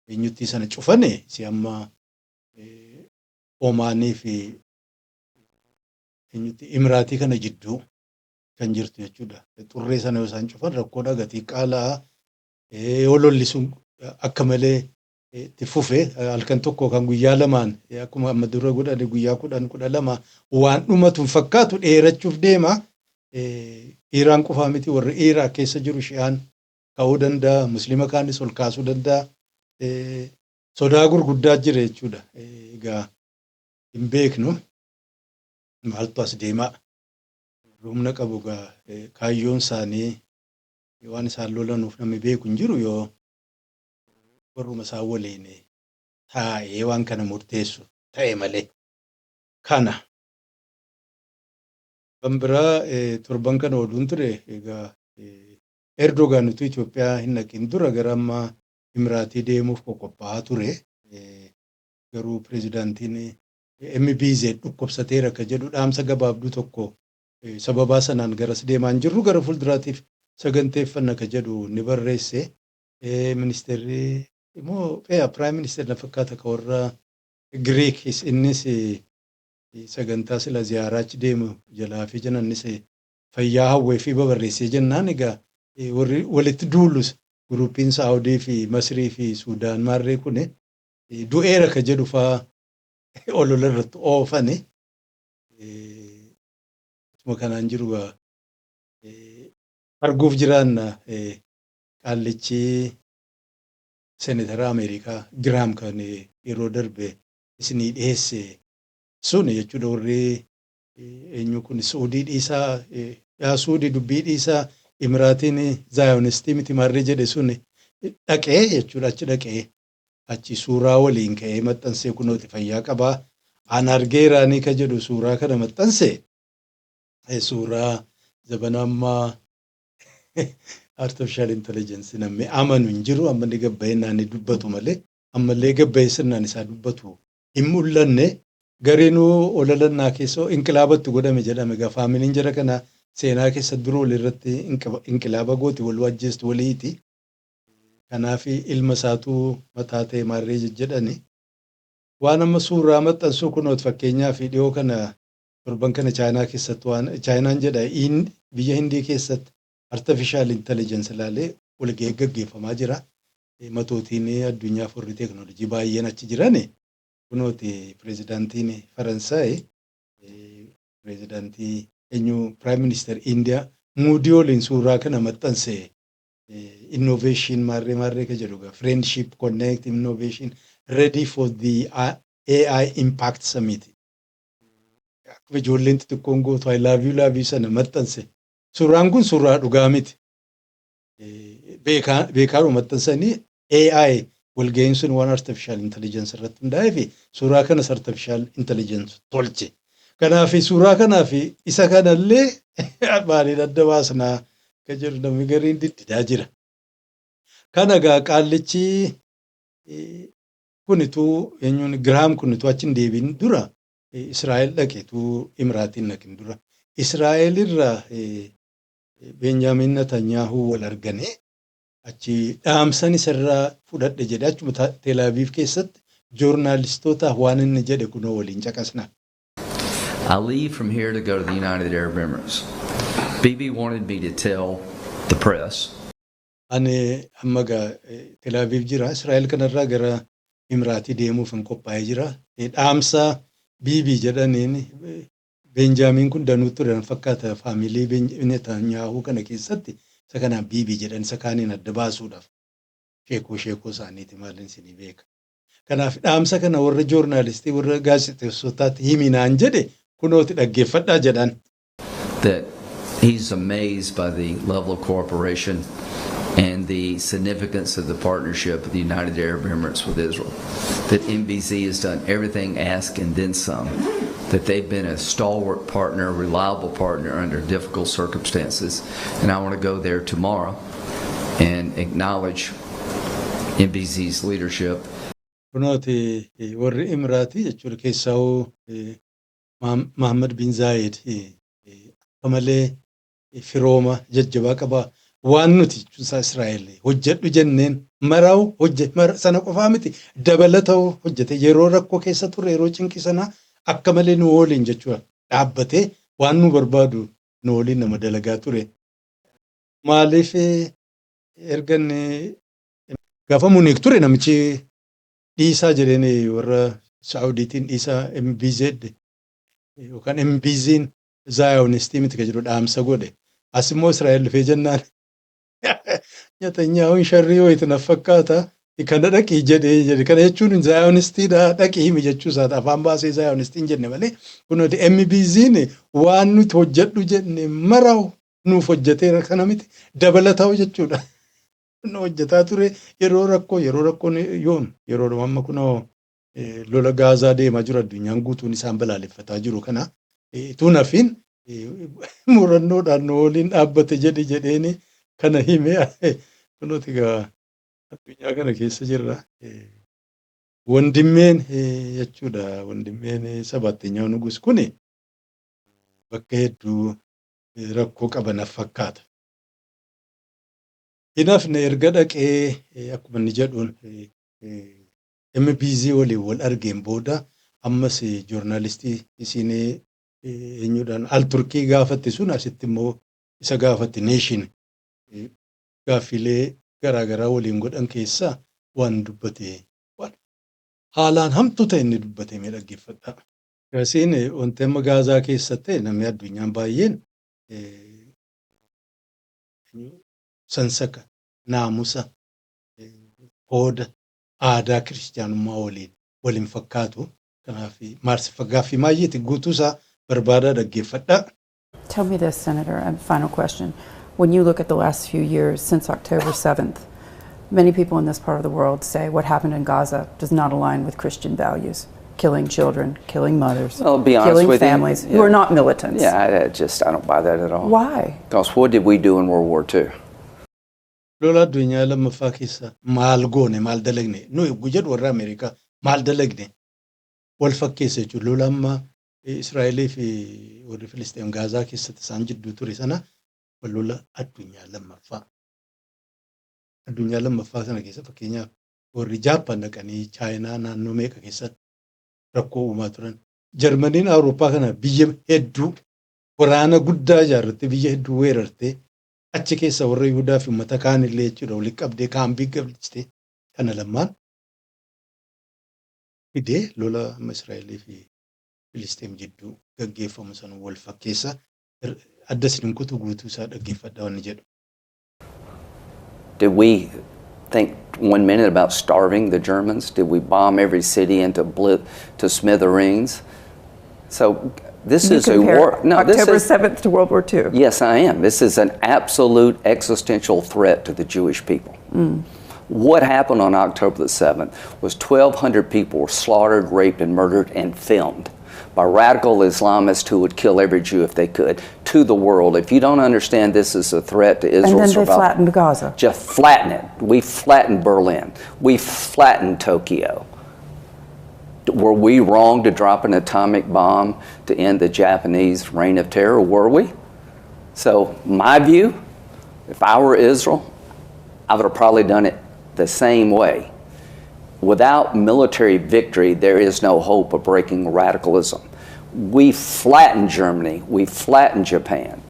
Speaker 1: eenyutti sana cufane si amma Omaanii fi eenyutti Imiraatii kana jidduu kan jirtu jechuudha. Xurree sana yoo isaan cufan rakkoodha gatii qaala'aa yoo lolli sun akka malee itti fufe halkan tokko kan guyyaa lamaan akkuma amma dura godhani guyyaa 10-12 waan dhumatu fakkaatu dheerachuuf deema. Iraan qofaa miti warri Iraaq keessa jiru Shi'aan ka'uu danda'a, Musliima kaanis ol kaasuu danda'a. Sodaa gurguddaa jira jechuudha. Egaa hin beeknu maaltu as deemaa. Humna qabu egaa kaayyoon isaanii waan isaan lolanuuf namni beeku hin jiru yoo warruma isaan waliin taa'ee waan kana murteessu ta'e malee. Kana kan biraa torban kana oduun ture egaa Erdogaan utuu Itoophiyaa hin dhaqin dura gara amma Imiraatii deemuuf qophaa'aa ture. Garuu pirezidaantiin MBZ dhukkubsateera akka jedhu dhaamsa gabaabduu tokko sababaa sanaan garas deemaa hin jirru gara fuulduraatiif saganteeffanna akka jedhu ni barreesse. Ministeerri immoo Piraayim Ministeerri na fakkaata ka warra Giriik innis sagantaa sila ziyaaraachi deemu jalaa fi janannis fayyaa hawwee fi babarreessee jennaan egaa walitti duulus guruupiin Saawudii fi Masrii fi Suudaan maarree kun du'eera ka jedhu fa'aa olola irratti oofane. Akkuma kanaan jiru arguuf jiraanna qaallichi seenetara Ameerikaa Giraam kan yeroo darbe isinii dhiyeesse sun jechuudha warri eenyu kun Suudii dhiisaa Suudii dubbii dhiisaa Imiraatiin Zaayonistii miti maarree jedhe sun dhaqee jechuudha achi dhaqee achi suuraa waliin ka'ee maxxansee kunooti fayyaa qabaa. An argeeraanii ka jedhu suuraa kana maxxansee suuraa zabana ammaa artificial intelligence namni amanu hin jiru amma inni gabbaa'inaan ni dubbatu malee ammallee gabbaa'ee sirnaan isaa dubbatu hin mul'anne gareenuu ololannaa keessoo inqilaabatti godhame jedhame egaa faamiliin jara kana seenaa keessa dura walirratti inqilaaba gooti wal wajjeestu waliiti. Kanaaf ilma isaatuu mataa ta'e maarree jedhani. Waan amma suuraa maxxansuu kunoot fakkeenyaaf dhiyoo kana torban kana Chaayinaa keessatti waan Chaayinaan jedha biyya Hindii keessatti artificial intelligence ilaalee walgahii gaggeeffamaa jira. Matootiin addunyaaf warri teeknooloojii baay'een achi jiran kunooti pirezidaantiin Faransaay pirezidaantii eenyu Piraayim Ministeer Indiyaa muudiyoliin suuraa kana maxxanse innovation marree ka jedhuga friendship connect innovation ready for the AI impact summit. Akkuma ijoolleen xixiqqoon gootu I love you sana maxxanse. Suuraan kun suuraa dhugaa miti. Beekaadhu maxxansanii AI walga'iin sun waan artificial intelligence irratti hundaa'ee fi suuraa kanas artificial intelligence tolche. Kanaaf suuraa kanaaf isa kanallee maaliin adda baasnaa ka jedhu namni gariin diddidaa jira. Kana gaa qaallichi kunituu eenyuun Giraam kunituu achi hin deebiin dura Israa'el dhaqeetu Imiraatiin dhaqin dura. Israa'el irraa Benjaamin Netanyahuu wal arganii achi dhaamsan isarraa fudhadhe jedhe achuma Tel Aviv keessatti joornaalistoota waan inni jedhe kunoo waliin caqasna.
Speaker 9: I leave from here to go to the United Arab Emirates. Bibi wanted me to tell the press.
Speaker 1: Ani amma gaa Tel Aviv jira Israa'el kanarraa gara Imiraatii deemuuf hin qophaa'ee jira. Dhaamsa Bibi jedhaniin Benjaamin kun danuu ture fakkaata faamilii Netanyahuu kana keessatti isa kanaan Bibi jedhan isa kaaniin adda baasuudhaaf sheekoo isaaniiti maaliin isinii beeka. Kanaaf dhaamsa kana warra joornaalistii warra gaazexeessotaatti himinaan jedhe kunooti dhaggeeffadhaa jedhan.
Speaker 9: That he's amazed by the level of cooperation and the significance of the partnership of the United Arab Emirates with Israel. That MBZ has done everything asked and then some. That they've been a stalwart partner, a reliable partner under difficult circumstances. And I want to go there tomorrow and acknowledge MBZ's leadership.
Speaker 1: Kunooti warri Imiraatii jechuudha keessaa Mohammed bin Zayed akka malee firooma jajjabaa qaba. Waan nuti Israa'el hojjedhu jenneen maraa'u sana qofaa miti dabalata'u hojjete yeroo rakkoo keessa ture yeroo cinqisanaa akka malee nu waliin jechuudha dhaabbatee waan nu barbaadu nu waliin nama dalagaa ture. Maaliif ergan gaafa Muniik ture namichi dhiisaa jedheen warra Saa'udiitiin dhiisaa MBZ yookaan MBZ'n Zaayonistii miti ka jedhu dhaamsa godhe. As immoo Israa'el dhufee jennaan Netanyahuun sharrii wayitu na fakkaata kana dhaqii jedhe kana jechuun Zaayonistiidha dhaqii himi jechuusaati afaan baasee Zaayonistiin jenne malee kunooti MBZ'n waan nuti hojjedhu jenne maraa'u nuuf hojjeteera kana miti dabalata'u jechuudha. Nu hojjetaa ture yeroo rakkoon yoom yeroo amma kunoo lola Gaazaa deemaa jiru addunyaan guutuun isaan balaaleffataa jiru kana tuunafiin murannoodhaan nu waliin dhaabbate jedheeni kana hime kunooti gaa addunyaa kana keessa jirra. Wandimmeen jechuudha wandimmeen sabaattinyaa nugus kuni bakka hedduu rakkoo qaban fakkaata. Hinaafne erga dhaqee akkuma inni jedhuun MBZ waliin wal argeen booda ammas joornaalistii isiin eenyuudhaan al Turkii gaafatti sun asitti immoo isa gaafatti neeshin gaaffilee garaagaraa waliin godhan keessaa waan dubbate waan haalaan hamtuu ta'e inni dubbate mee dhaggeeffadhaa. Kasiin wanti amma Gaazaa keessatti namni addunyaan baay'een sansaka naamusa hooda aadaa kiristaanummaa waliin fakkaatu kanaaf gaaffii maayyeeti guutuusaa barbaadaa dhaggeeffadhaa.
Speaker 10: Tell me this, Senator, and final question. When you look at the last few years since October 7th, many people in this part of the world say what happened in Gaza does not align with Christian values. Killing children, killing mothers,
Speaker 11: I'll be honest
Speaker 10: killing
Speaker 11: with
Speaker 10: families
Speaker 11: you.
Speaker 10: who are not militants.
Speaker 11: Yeah, I don't buy that at all.
Speaker 10: Why?
Speaker 11: Because what did we do in World War II?
Speaker 1: Lola addunyaa lammaffaa keessa maal goone maal dalagne nuyi guyyaa warra Ameerikaa maal dalagne wal fakkeessa jechuudha. Lola amma Israa'elii fi warri Filisxeem Gaazaa keessatti isaan jidduu ture sana lola addunyaa lammaffaa. Addunyaa lammaffaa sana keessa fakkeenyaaf warri Jaappaan dhaqanii Chaayinaa naannoo meeqa keessatti rakkoo uumaa turan. Jarmaniin Awurooppaa kana biyya hedduu waraana guddaa ijaarrattee biyya hedduu weerartee achi keessa warra Yihudaa fi uummata kaan illee jechuudha walitti qabdee kaambii galchite kana lamaan fidee lola amma Israa'elii fi Filisxeem jidduu gaggeeffamu sana wal fakkeessa adda isin kutu guutuu isaa dhaggeeffadhaa wanni jedhu.
Speaker 11: Did we think 1 minute about starving the Germans? Did we bomb every city to smithereens? So this is a war. No,
Speaker 10: October 7th to World War II.
Speaker 11: Yes, I am. This is an absolute existential threat to the Jewish people. What happened on October the 7th was 1,200 people were slaughtered, raped, and murdered and filmed by radical Islamists who would kill every Jew if they could, to the world. If you don't understand this is a threat to Israel's
Speaker 10: survival. And then they flattened Gaza.
Speaker 11: Just flatten it. We flattened Berlin. We flattened Tokyo. Were we wrong to drop an atomic bomb to end the Japanese reign of terror? Were we? So my view, if I were Israel, I would have probably done it the same way. Without military victory, there is no hope of breaking radicalism. We flattened Germany. We flattened Japan.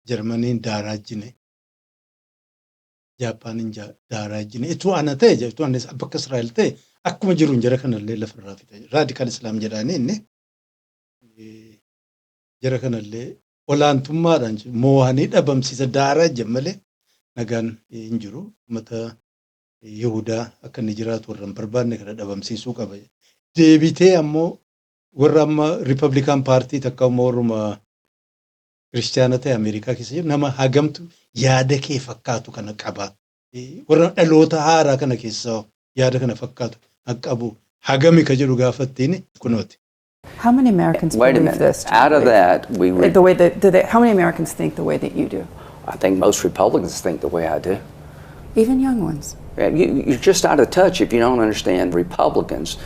Speaker 1: Germaniin daaraa jine, Jaapaniin daaraa jine. Ituu ana ta'e, ituu anis bakka Israa'el ta'e akkuma jiruun jara kanallee lafarraa fite. Raadikaal Islaam jedhanii inni jara kanallee olaantummaadhaan moohanii dhabamsiisa daaraa malee nagaan hin jiru. Uummata Yihudaa akka inni jiraatu warra hin barbaanne kana dhabamsiisuu qaba. Deebitee ammoo warra amma Riippablikaan paartii takka ammoo warruma Kiristaana ta'e Ameerikaa keessa jiru nama hagamtu yaada kee fakkaatu kana qaba. Warra dhaloota haaraa kana keessa yaada kana fakkaatu qabu. Hagami ka jedhu gaafattiin kunooti.
Speaker 10: How many Americans
Speaker 11: Wait a
Speaker 10: believe
Speaker 11: minute.
Speaker 10: this?
Speaker 11: Out of that,
Speaker 10: The way that how many Americans think the way that you do?
Speaker 11: I think most Republicans think the way I do.
Speaker 10: Even young ones.
Speaker 11: You're just out of touch if you don't understand Republicans,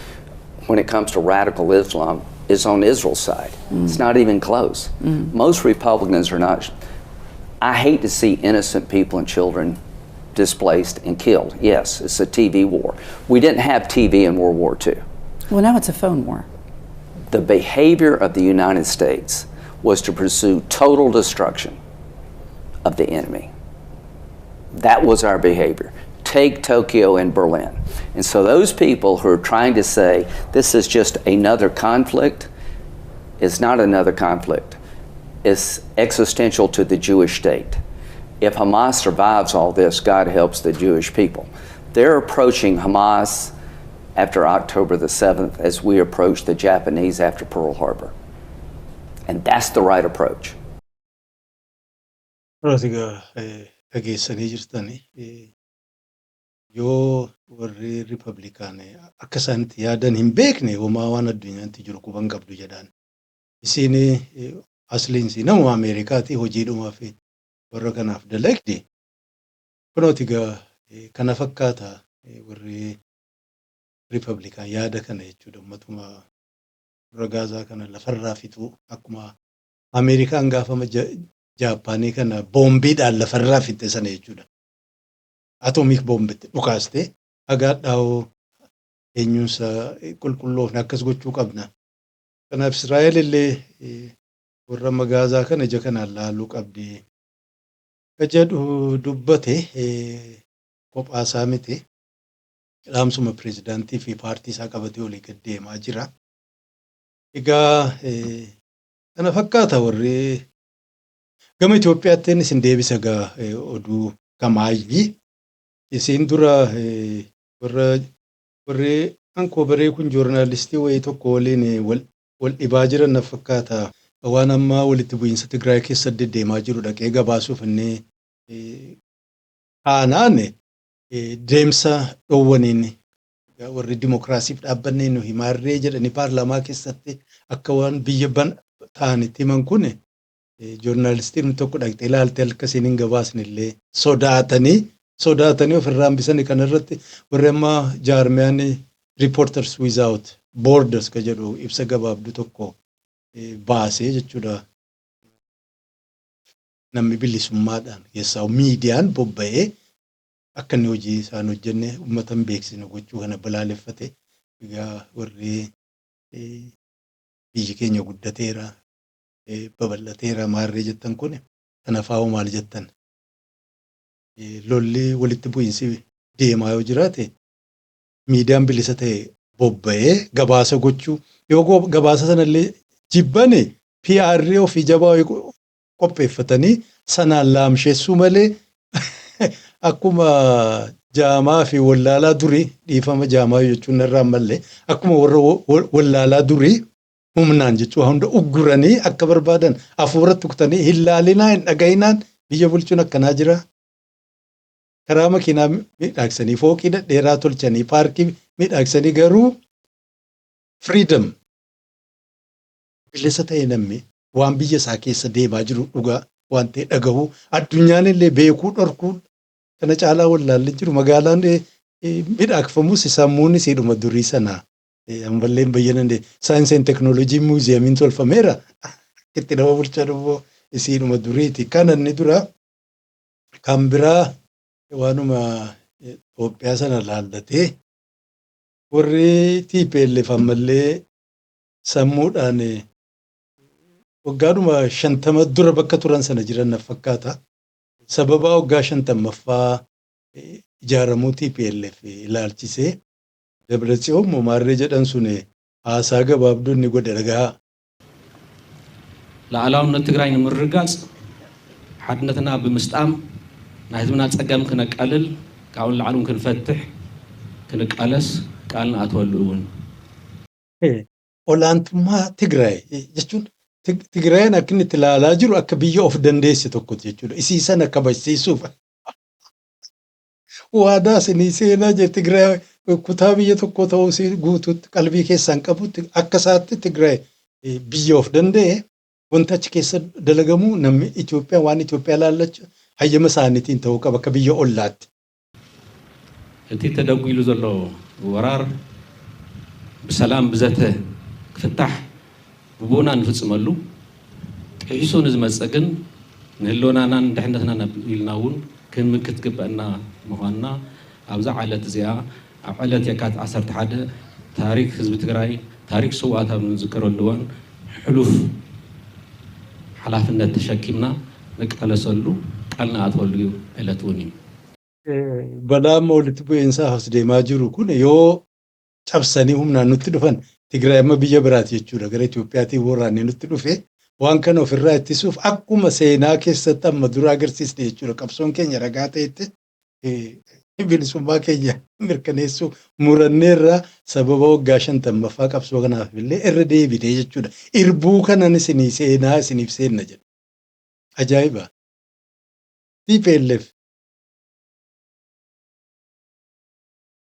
Speaker 11: when it comes to radical Islam, is on Israel's side. It's not even close. Most Republicans are not. I hate to see innocent people and children displaced and killed. Yes, it's a TV war. We didn't have TV in World War II.
Speaker 10: Well, now it's a phone war.
Speaker 11: The behavior of the United States was to pursue total destruction of the enemy. That was our behavior. Take Tokyo and Berlin. And so those people who are trying to say this is just another conflict, it's not another conflict. It's existential to the Jewish state. If Hamas survives all this, God helps the Jewish people. They're approaching Hamas after October the 7th as we approach the Japanese after Pearl Harbor. And that's the right approach.
Speaker 1: Yoo warri Riippablikaanii akka isaanitti yaadan hin beekne homaa waan addunyaatti jiru quban qabdu jedhaan. Isiin asliinsi nama Ameerikaati hojiidhumaaf warra kanaaf dalagde. Kunooti egaa kana fakkaata warri Riippablikaan yaada kana jechuudha. Ummatuma warra Gaazaa kana lafarraa fixuu akkuma Ameerikaan gaafama Jaappaanii kana boombiidhaan lafarraa fixxe sana jechuudha. Atomic bomb dhukaaste agaadhaa'oo eenyuunsa qulqulloofne akkas gochuu qabna. Kanaaf Israa'el illee warra Gaazaa kana ija kanaan laaluu qabdi. Ka jedhu dubbate kophaasaa miti. Dhaamsuma pireezidaantii fi paartii isaa qabatee olii gad deemaa jira. Egaa kana fakkaata warri gama Itoophiyaatti innis hin deebisa egaa oduu kamaayyi. Isin dura warri ankoo baree kun joornaalistii wayii tokko waliin wal dhibaa jiran na fakkaata. Waan amma walitti bu'iinsa Tigraay keessa deddeemaa jiru dhaqee gabaasuuf inni aanaan deemsa dhoowwaniin warri dimokiraasiif dhaabbannee nu himaarree jedhanii paarlaamaa keessatti akka waan biyya ta'anitti himan kun joornaalistiin tokko dhaqxee ilaalte akkasiin hin gabaasne illee sodaatanii ofirraa hambisanii kanarratti warri amma jaarmiyaan Reporters Without Borders ka jedhu ibsa gabaabduu tokko baasee jechuudha. Namni bilisummaadhaan keessaa miidiyaan bobba'ee akka inni hojii isaan hojjenne uummatan beeksisne gochuu kana balaaleffate. Egaa warri biyyi keenya guddateera babal'ateera maarree jettan kun kanaafuu maal jettan? Lolli walitti bu'iinsi deemaa yoo jiraate miidiyaan bilisa ta'e bobba'ee gabaasa gochuu yoo gabaasa sanallee jibbane PR ofii jabaa qopheeffatanii sanaan laamsheessuu malee akkuma jaamaa fi wallaalaa durii dhiifama jaamaa jechuun irraa malee akkuma warra wallaalaa durii humnaan jechuu hunda ugguranii akka barbaadan hafuura tuqtanii hin laalinaa hin dhagayinaan biyya bulchuun akkanaa jira. Karaa makiinaa miidhagsanii fooqii dheeraa tolchanii paarkii miidhagsanii garuu freedom bilisa ta'e namni waan biyya isaa keessa deemaa jiru dhugaa waan ta'e dhagahu addunyaan illee beekuu dhorkuu kana caalaa wallaallee jiru magaalaan miidhagfamus sammuun isiidhuma durii sanaa ammalleen bayyanan saayinsii and teknoolojii muuziyeemiin tolfameera itti nama bulchaa immoo isiidhuma duriiti kan inni dura kan biraa waanuma Itoophiyaa sana laallatee warri TPLF ammallee sammuudhaan waggaadhuma 50 dura bakka turan sana jiran na fakkaata. Sababa waggaa 50ffaa ijaaramuu TPLF ilaalchisee Dabratsiyoon Momaarree jedhan sun haasaa gabaabduu inni godhe dhagaa.
Speaker 12: ላዕላውነት ትግራይ ንምርጋጽ ሓድነትና ብምስጣም ናይ ህዝብና ፀገም ክነቃልል ካብኡ ላዕሉን ክንፈትሕ ክንቃለስ ቃል ንኣትወሉ እውን
Speaker 1: olaantummaa Tigraay jechuun Tigraayin akka inni itti ilaalaa jiru akka biyya of dandeesse tokkotti jechuudha. Isii sana kabajsiisuuf waadaa isinii seenaa jee Tigraay kutaa biyya tokko ta'uu guutuutti qalbii keessaan qabutti akka isaatti Tigraay biyya of danda'e wanta achi keessa dalagamu namni Itoophiyaa waan Itoophiyaa laallacha hayyama isaaniitiin ta'uu qaba akka biyya ollaatti.
Speaker 12: እቲ ተደጉሉ ዘሎ ወራር ብሰላም ብዘተ ክፍታሕ ብቦና ንፍፅመሉ ጥሒሱ ንዝመፀ ግን ንህልውናናን ድሕነትናን ኢልና እውን ክንምክት ግበአና ምዃንና ኣብዛ ዓለት እዚኣ ኣብ ዕለት የካቲት 11 ታሪክ ህዝቢ ትግራይ ታሪክ ሰዋእታ ንዝከረሉ እዋን ሕሉፍ ሓላፍነት ተሸኪምና ንቃለሰሉ ቃል ንኣትወሉ ዕለት እውን እዩ
Speaker 1: Balaa walitti bu'iinsaa as deemaa jiru kun yoo cabsanii humnaan nutti dhufan Tigraay amma biyya biraati jechuudha. Gara Itoophiyaatiin waraanee nutti dhufe waan kana ofirraa ittisuuf akkuma seenaa keessatti amma dura agarsiisne jechuudha. Qabsoon keenya ragaa ta'etti bilisummaa keenya mirkaneessuu muranneerraa sababa waggaa 50ffaa qabsoo kanaaf illee irra deebitee jechuudha. Irbuu kanan isinii seenaa isiniif seenna jedha. Ajaa'iba! TPLF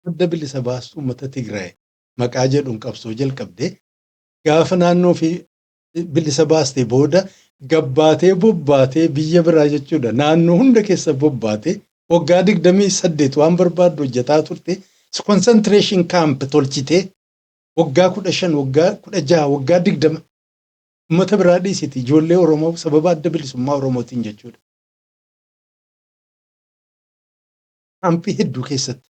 Speaker 1: adda bilisa baastuu uummata Tigraay maqaa jedhuun qabsoo jalqabdee gaafa naannoo fi bilisa baastee booda gabbaatee bobbaatee biyya biraa jechuudha. Naannoo hunda keessa bobbaatee waggaa 28 waan barbaaddu hojjetaa turte concentration camp tolchitee waggaa 15 waggaa 16 waggaa 20 uummata biraa dhiisiti ijoollee Oromoo sababa adda bilisummaa Oromootiin jechuudha. Kaampii hedduu keessatti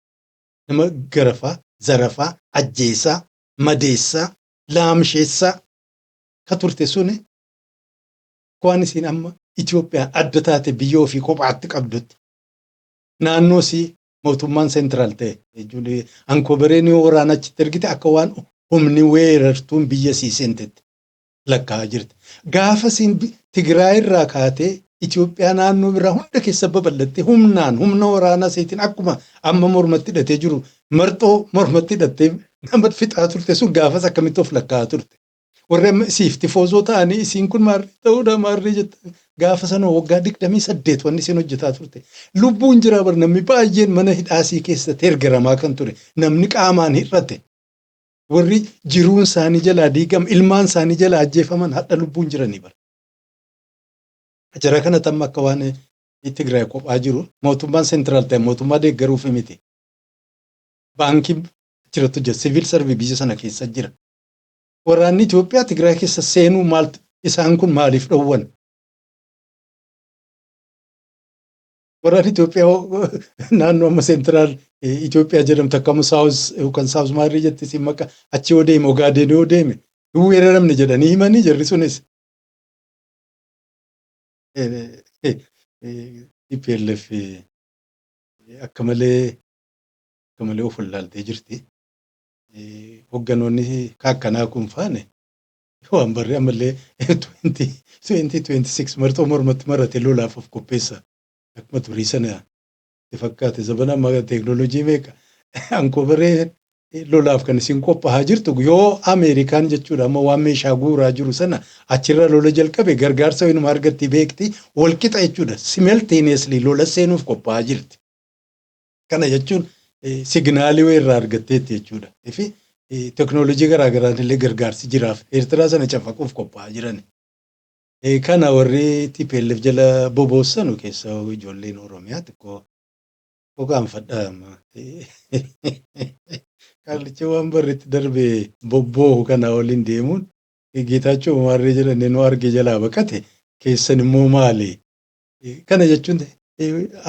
Speaker 1: nama garafaa, zarafaa, ajjeesaa, madeessaa, laamsheessaa ka turte suni waan isin amma Itoophiyaan adda taate biyya ofii kophaatti qabdutti naannoo si mootummaan seentiraal ta'e jechuun Ankobereen yoo waraana achitti ergite akka waan humni weerartuun biyya sii seentetti lakkaa'aa jirti. Gaafa siin Tigraay irraa kaatee Itoophiyaa naannoo biraa hunda keessa babal'attee humna waraanaa seetiin akkuma amma mormatti hidhatee jiru marxoo mormatti hidhattee nama fixaa turte sun gaafas akkamitti of lakkaa'aa turte. Warri amma isiif tifoozoo ta'anii isiin kun maarree ta'uudha maarree jetta gaafa sana waggaa 28 wanni isiin hojjetaa turte. Lubbuun jira bar namni baay'een mana hidhaasii keessatti ergaramaa kan ture namni qaamaan hir'ate. Warri jiruun isaanii jalaa diigam ilmaan isaanii jalaa ajjeefaman hadha lubbuun jiranii bara. Jara kana tamma akka waan Tigraay kophaa jiru mootummaan seentiraal ta'e mootummaa deeggaruuf miti. Baankii jiratu jira siviil sarvii biyya sana keessa jira. Waraanni Itoophiyaa Tigraay keessa seenuu maaltu isaan kun maaliif dhowwan? Waraanni Itoophiyaa naannoo amma seentiraal Itoophiyaa jedhamtu akkama saawus yookaan saawus maarrii jetti isin maqaa achi yoo deeme Ogaadeen yoo deeme weeraramne jedhanii himanii jirri sunis. TPLF akka malee of wallaaltee jirti. hogganoonni kaakkanaa kun faane waan barree ammallee 2026 marxoo mormatti marate lolaaf of qopheessa. Akkuma turii sana fakkaate zabana amma teeknooloojii meeqa Ankoobaree lolaaf kan isin qophaa'aa jirtu yoo Ameerikaan jechuudha amma waan meeshaa guuraa jiru sana achirra lola jalqabe gargaarsa inuma argatti beekti wal qixa jechuudha. Simultaneously lola seenuuf qophaa'aa jirti. Kana jechuun signaalii irraa argatteetti jechuudha. Fi teeknooloojii garaagaraan illee gargaarsi jiraaf Eertiraa sana cafaquuf qophaa'aa jiran. Kana warri TPLF jala boboosanu keessa ijoolleen Oromiyaa xiqqoo qaanfadhaa. Qaallicha waan barreetti darbee bobboohu kana waliin deemuun Geetaachoo maarree jedhanii nu arge jalaa baqate keessan immoo maali? Kana jechuun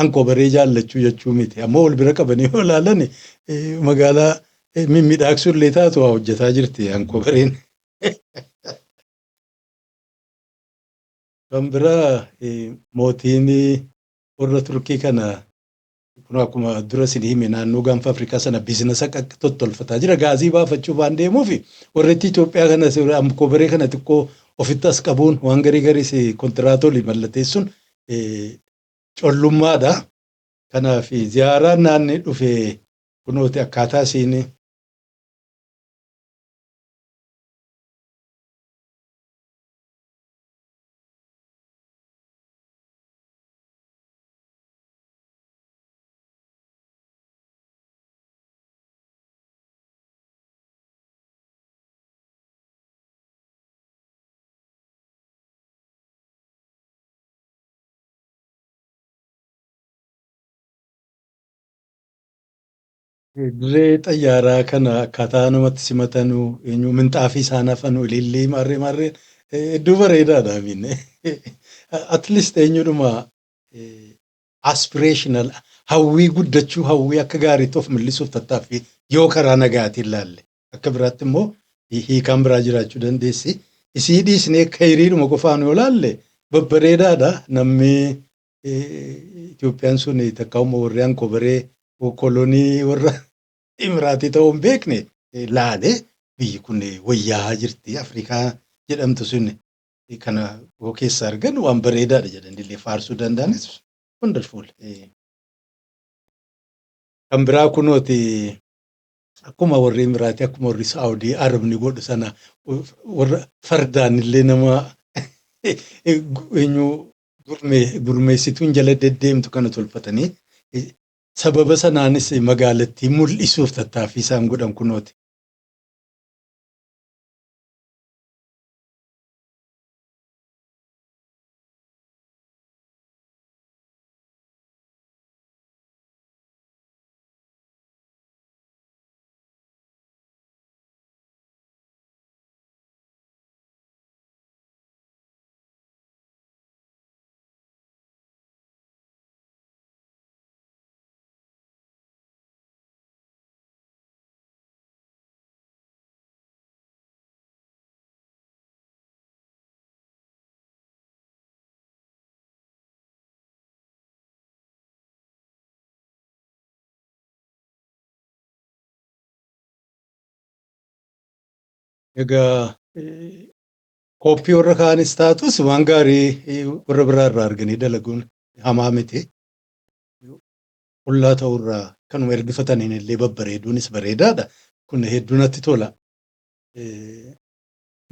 Speaker 1: Ankoobaree jaallachuu jechuu miti. Ammoo wal bira qabanii yoo ilaalan magaalaa mimmiidhagsuu illee taatu waa hojjetaa jirti Ankoobareen. Kan biraa mootiin warra Turkii kana kun akkuma dura isin hime naannoo gaanfa Afrikaa sana biizinasa tottolfataa jira. Gaazii baafachuu waan deemuuf warri Itoophiyaa kana Ankoobaree kana xiqqoo ofitti as qabuun waan garii kontiraatolii mallatteessuun collummaadha. Kanaaf ziyaaraan naannoo dhufe kunooti akkaataa isiin dirree xayyaaraa kana akkaataa namatti simatanuu eenyu minxaafii isaan hafanuu ilillee marree hedduu bareedaadha. At least eenyudhuma aspirational hawwii guddachuu hawwii akka gaariitti of mul'isuuf tattaaffii yoo karaa nagaatiin ilaalle akka biraatti immoo hiikaan biraa jiraachuu dandeessi. Isii dhiisnee akka hiriiruma qofaan yoo ilaalle babbareedaadha. Namni Itoophiyaan sun takkaa'uma warri Ankoobaree kolonii warra Imiraatii ta'uun beekne laalee biyyi kun wayyaa jirti. Afrikaa jedhamtu sun kana keessa argan waan bareedaadha jedhanillee faarsuu danda'anis wonderful. Kan biraa kunooti akkuma warri Imiraatii akkuma warri Saawudii Arabni godhu sana warra fardaan illee nama gurmeessituun jala deddeemtu kana tolfatanii sababa sanaanis magaalattii mul'isuuf tattaaffii isaan godhan kunooti. Egaa koppii warra kaanis taatus waan gaarii warra biraa irraa arganii dalaguun hamaa miti. Qullaa ta'urraa kanuma ergifataniin illee babbareeduunis bareedaadha. Kun hedduu natti tola.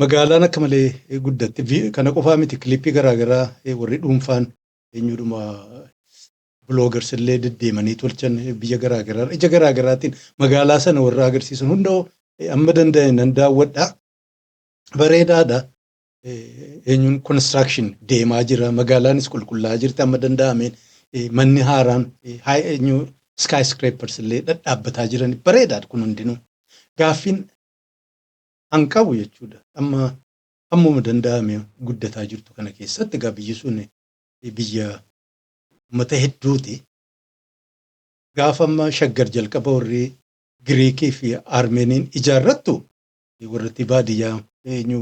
Speaker 1: Magaalaan akka malee guddatti kana qofaa miti kilippii garaagaraa warri dhuunfaan eenyudhuma bloogers illee deddeemanii tolchan biyya garaagaraa ija garaagaraatiin magaalaa sana warra agarsiisan hunda'u amma danda'an daawwadha. Bareedaadha. Eenyuun construction deemaa jira. Magaalaanis qulqullaa'aa jirti amma danda'ameen. Manni haaraan eenyu skyscrapers illee dhadhaabbataa jiran bareedaadha kun hundinuu. Gaaffiin hanqabu jechuudha. Ammuma danda'ame guddataa jirtu kana keessatti egaa biyyi sun biyya uummata hedduuti. Gaafa amma shaggar jalqaba warri Giriikii fi Armeeniin ijaarrattu warratti baadiyyaa eenyu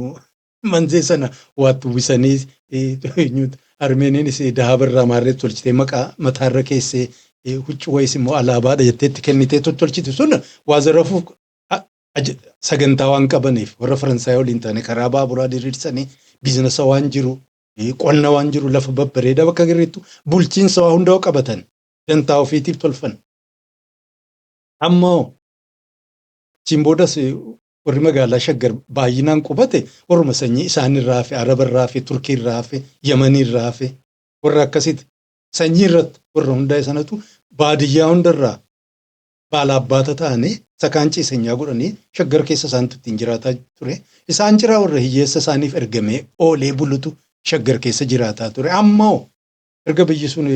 Speaker 1: manzee sana waatti uwwisanii eenyu Armeeniinis daabarraa maarree tolchitee maqaa mataarra keessee huccuu wayis immoo alaabaadha jetteetti kennitee tolchiti sun waa zarafuuf sagantaa waan qabaniif warra Faransaay waliin taane karaa baaburaa diriirsanii biizinasa waan jiru qonna waan jiru lafa babbareedaa bakka giriitu bulchiinsa waa hundaa qabatan dantaa ofiitiif tolfan. Ammoo Chimboodas warri magaalaa Shaggar baay'inaan qubate warruma sanyii isaanirraa fi Arabarraa fi Turkiirraa fi Yamaniirraa fi warra akkasitti sanyii irratti warra hundaa sanatu baadiyyaa hundarraa baala abbaata ta'anii sakaan ciisenyaa godhanii Shaggar keessa isaanitti ittiin jiraataa ture. Isaan jiraa warra hiyyeessa isaaniif ergamee oolee bulutu Shaggar keessa jiraataa ture. Ammoo erga biyyi sun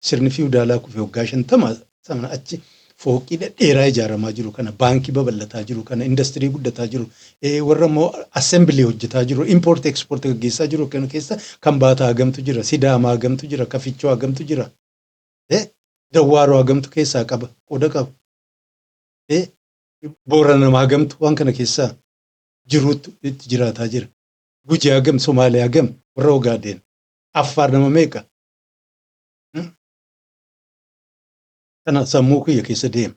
Speaker 1: sirni fiudaalaa kufee waggaa 50 sana achi fooqii dheeraa ijaaramaa jiru kana baankii babal'ataa jiru kana industirii guddataa jiru warra immoo assembilii hojjetaa jiru import export gaggeessaa jiru kana keessa kan baataa hagamtu jira sidaamaa hagamtu jira kafichoo hagamtu jira dawwaaroo hagamtu keessaa qaba qooda qaba boorana nama hagamtu waan kana keessaa jiruutu itti jiraataa jira Gujii hagam Somaaliyaa hagam warra Ogaadeen Affaar nama meeqa kana sammuu kiyya keessa deema.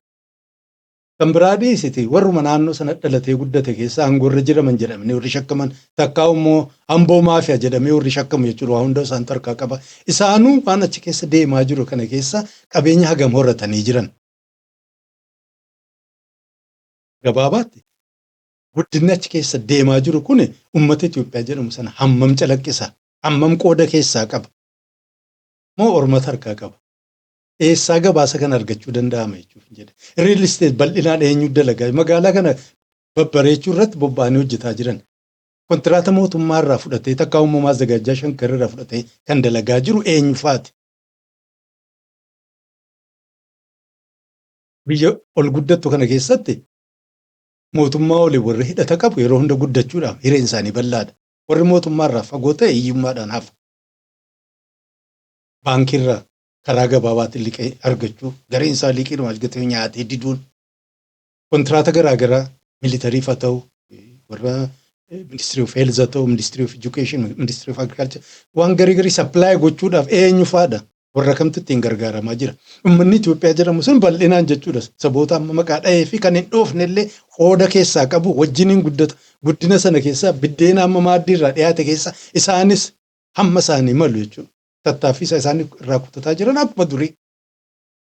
Speaker 1: Kan biraa dhiisiti warruma naannoo sana dhalatee guddate keessa aangoorra jiraman jedhamanii warri shakkaman takkaa immoo Amboo Maafiyaa jedhamee warri shakkamu jechuudha waa hunda isaan harkaa qaba. Isaanuu waan achi keessa deemaa jiru kana keessa qabeenya hagam horatanii jiran. Gabaabaatti guddinni achi keessa deemaa jiru kun uummata Itoophiyaa jedhamu sana hammam calaqqisa hammam qooda keessaa qaba moo ormata harkaa qaba. Eessaa gabaasa kan argachuu danda'ama jechuudha jedhe. Real estate bal'inaan eenyu dalagaa magaalaa kana babbareechuu irratti bobba'anii hojjetaa jiran. Kontiraata mootummaa irraa fudhatee takkaa uumamaa Zagaajaa Shankar irraa fudhatee kan dalagaa jiru eenyu faati. Biyya ol guddattu kana keessatti mootummaa olii warri hidhata qabu yeroo hunda guddachuudhaan hireen isaanii bal'aadha. Warri mootummaa irraa fagoo ta'e hiyyummaadhaan hafu. Baankiirraa karaa gabaabaatti liqee argachuu gareen isaa liqee argatee nyaatee diduun kontiraata garaagaraa militariif haa ta'u warra ministry of health haa ta'u ministry of education ministry of agriculture waan garii supply gochuudhaaf eenyu faadha warra kamtu ittiin gargaaramaa jira. Uummanni Itoophiyaa jedhamu sun bal'inaan jechuudha saboota amma maqaa dhahee fi kan hin dhoofne illee qooda keessaa qabu wajjiniin guddata guddina sana keessaa biddeena amma maaddii irraa dhiyaate keessa isaanis hamma isaanii malu jechuudha. Tattaaffisa isaanii irraa kutataa jiran akkuma durii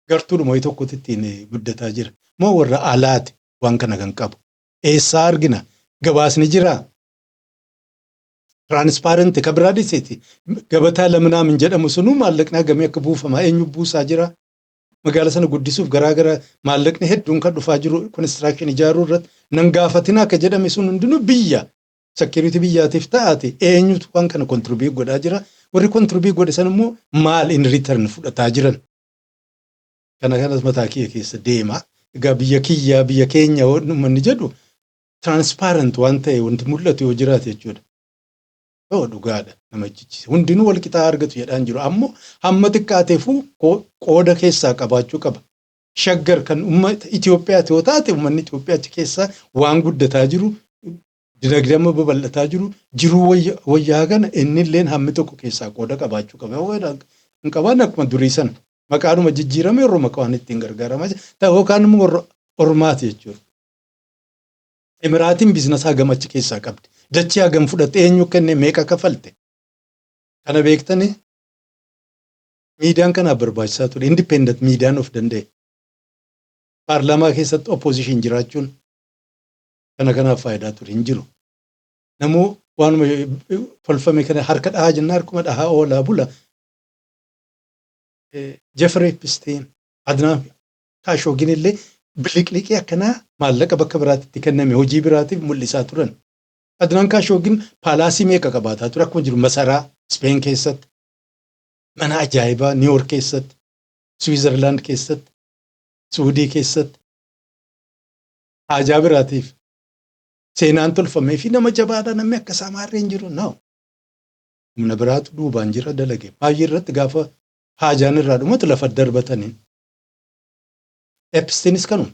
Speaker 1: gartuudhuma tokkotti ittiin guddataa jira. Moo warra alaati waan kana kan qabu. Eessaa argina gabaasni jiraa. Transparent kabraa dhiseeti. Gabataa laminaamin jedhamu sunuu maallaqni hagamee akka buufamaa eenyu buusaa jira. Magaala sana guddisuuf garaagara maallaqni hedduun kan dhufaa jiru construction ijaaruu irratti nan gaafatina akka jedhame sun hundinuu biyya. Security biyyaatiif ta'aati eenyutu waan kana contribute godhaa jira. Warri contribute godhe san immoo maal in return fudhataa jiran. Kana kanas mataa kiyya keessa deema. Egaa biyya kiyyaa biyya keenya uummanni jedhu transparent waan ta'e wanti mul'atu yoo jiraate jechuudha. Yoo dhugaadha nama jechisiisa. Hundinuu wal qixaa argatu jedhaan jiru. Ammoo hamma xiqqaateefuu qooda keessaa qabaachuu qaba. Shaggar kan uummata Itoophiyaati yoo taate uummanni Itoophiyaa achi keessaa waan guddataa jiru. Dinagdee amma babal'ataa jiruu wayyaa kana innilleen hammi tokko keessaa qooda qabaachuu qaba. Hin qabaan akkuma durii sana maqaadhuma jijjiirame yeroo maqaan ittiin gargaaramaa jira. Ta'u yookaan immoo ormaati jechuudha. Emiraatiin biizinasa hagam achi keessaa qabdi. Dachee hagam fudhatte eenyu kennee meeqa kafalte. Kana beektanii miidiyaan kanaaf barbaachisaa ture. Independent miidiyaan of danda'e. Paarlaamaa keessatti opposition jiraachuun kana kanaaf faayidaa ture hin jiru. Namuu waanuma tolfame kana harka dhahaa jennaan harkuma dhahaa oolaa bula. Jeffrey Epstein Adnaan Kaashoogin illee biliqliqee akkanaa maallaqa bakka biraatti kenname hojii biraatiif mul'isaa turan. Adnaan Kaashoogin paalaasii meeqa qabaataa ture akkuma jiru masaraa Speen keessatti mana ajaa'ibaa New York keessatti Switzerland keessatti Suudii keessatti haajaa biraatiif seenaan tolfamee fi nama jabaadha namni akka samaarree hin jiru naaw. Humna biraatu duubaan jira dalage. Baay'ee irratti gaafa haajaan irraa dhumatu lafa darbataniin. Epsteinis kanuma.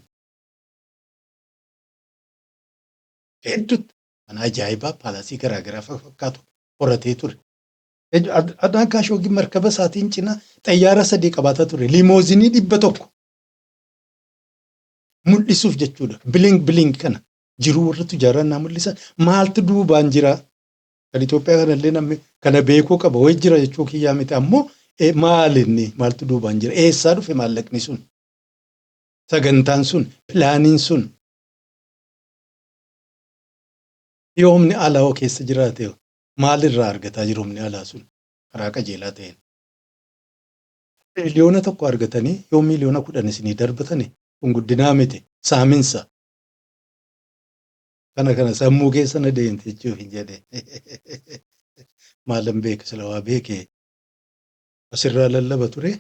Speaker 1: Hedduutti mana ajaa'ibaa paalaasii garaagaraa fakkaatu horatee ture. Adnaan Kaashoogin markaba isaatiin cina xayyaara 3 qabaataa ture. Liimoozinii 100 mul'isuuf jechuudha. Biling kana. jiruu warra tujaarannaa mul'isan maaltu duubaan jira? Kan Itoophiyaa kanallee namni kana beekuu qaba. Wayi jira jechuu kiyyaa miti ammoo maalinni maaltu duubaan jira? Eessaa dhufe maallaqni sun? Sagantaan sun, pilaaniin sun yoomni alaa keessa jiraate maalirraa argataa jiru humni alaa sun karaa qajeelaa ta'een? Miliyoona tokko argatanii yoo miliyoona 10 isinii darbatani kun guddinaa miti saaminsa. Kana sammuu keessa na deemte jechuuf hin jedhe. Maalan beeka sila waa beekee asirraa lallaba ture.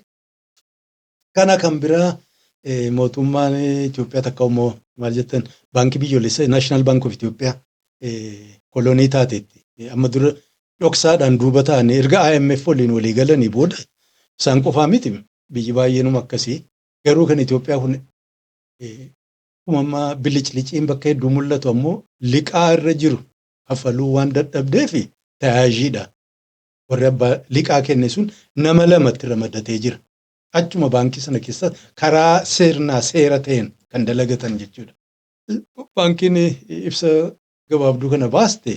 Speaker 1: Kana kan biraa mootummaan Itoophiyaa takka immoo maal jettan baankii biyyoolessaa National Bank of Itoophiyaa kolonii taateetti. Amma dura dhoksaadhaan duuba ta'anii erga IMF waliin walii galanii booda isaan qofaa miti biyyi baay'eenuma akkasii. Garuu kan Itoophiyaa kun uumama bilicliciin bakka hedduu mul'atu ammoo liqaa irra jiru hafaluu waan dadhabdee fi tayaajiidha. Warri abbaa liqaa kenne sun nama lamatti ramadatee jira. Achuma baankii sana keessa karaa seera ta'een kan dalagatan jechuudha. Baankiin ibsa gabaabduu kana baaste